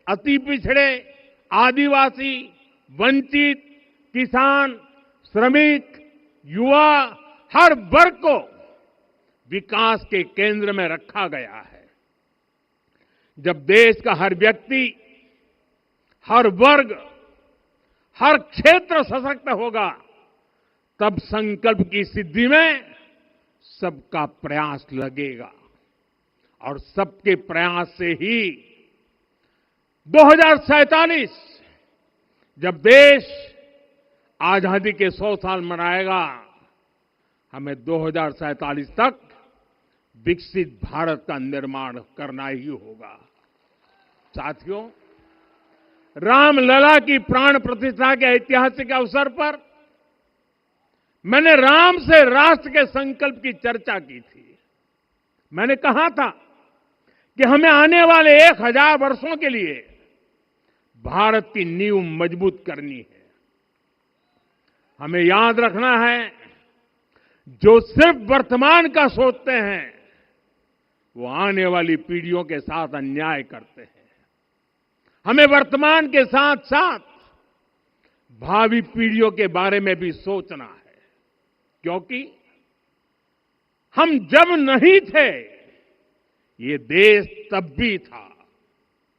अति पिछड़े, आदिवासी, वंचित, किसान, श्रमिक, युवा, हर वर्ग को विकास के केंद्र में रखा गया है। जब देश का हर व्यक्ति, हर वर्ग, हर क्षेत्र सशक्त होगा, तब संकल्प की सिद्धि में सबका प्रयास लगेगा। और सबके प्रयास से ही 2047 जब देश आजादी के 100 साल मनाएगा, हमें 2047 तक विकसित भारत का निर्माण करना ही होगा। साथियों, रामलला की प्राण प्रतिष्ठा के ऐतिहासिक अवसर पर मैंने राम से राष्ट्र के संकल्प की चर्चा की थी। मैंने कहा था कि हमें आने वाले 1000 वर्षों के लिए भारत की नींव मजबूत करनी है। हमें याद रखना है, जो सिर्फ वर्तमान का सोचते हैं वो आने वाली पीढ़ियों के साथ अन्याय करते हैं। हमें वर्तमान के साथ साथ भावी पीढ़ियों के बारे में भी सोचना है, क्योंकि हम जब नहीं थे ये देश तब भी था।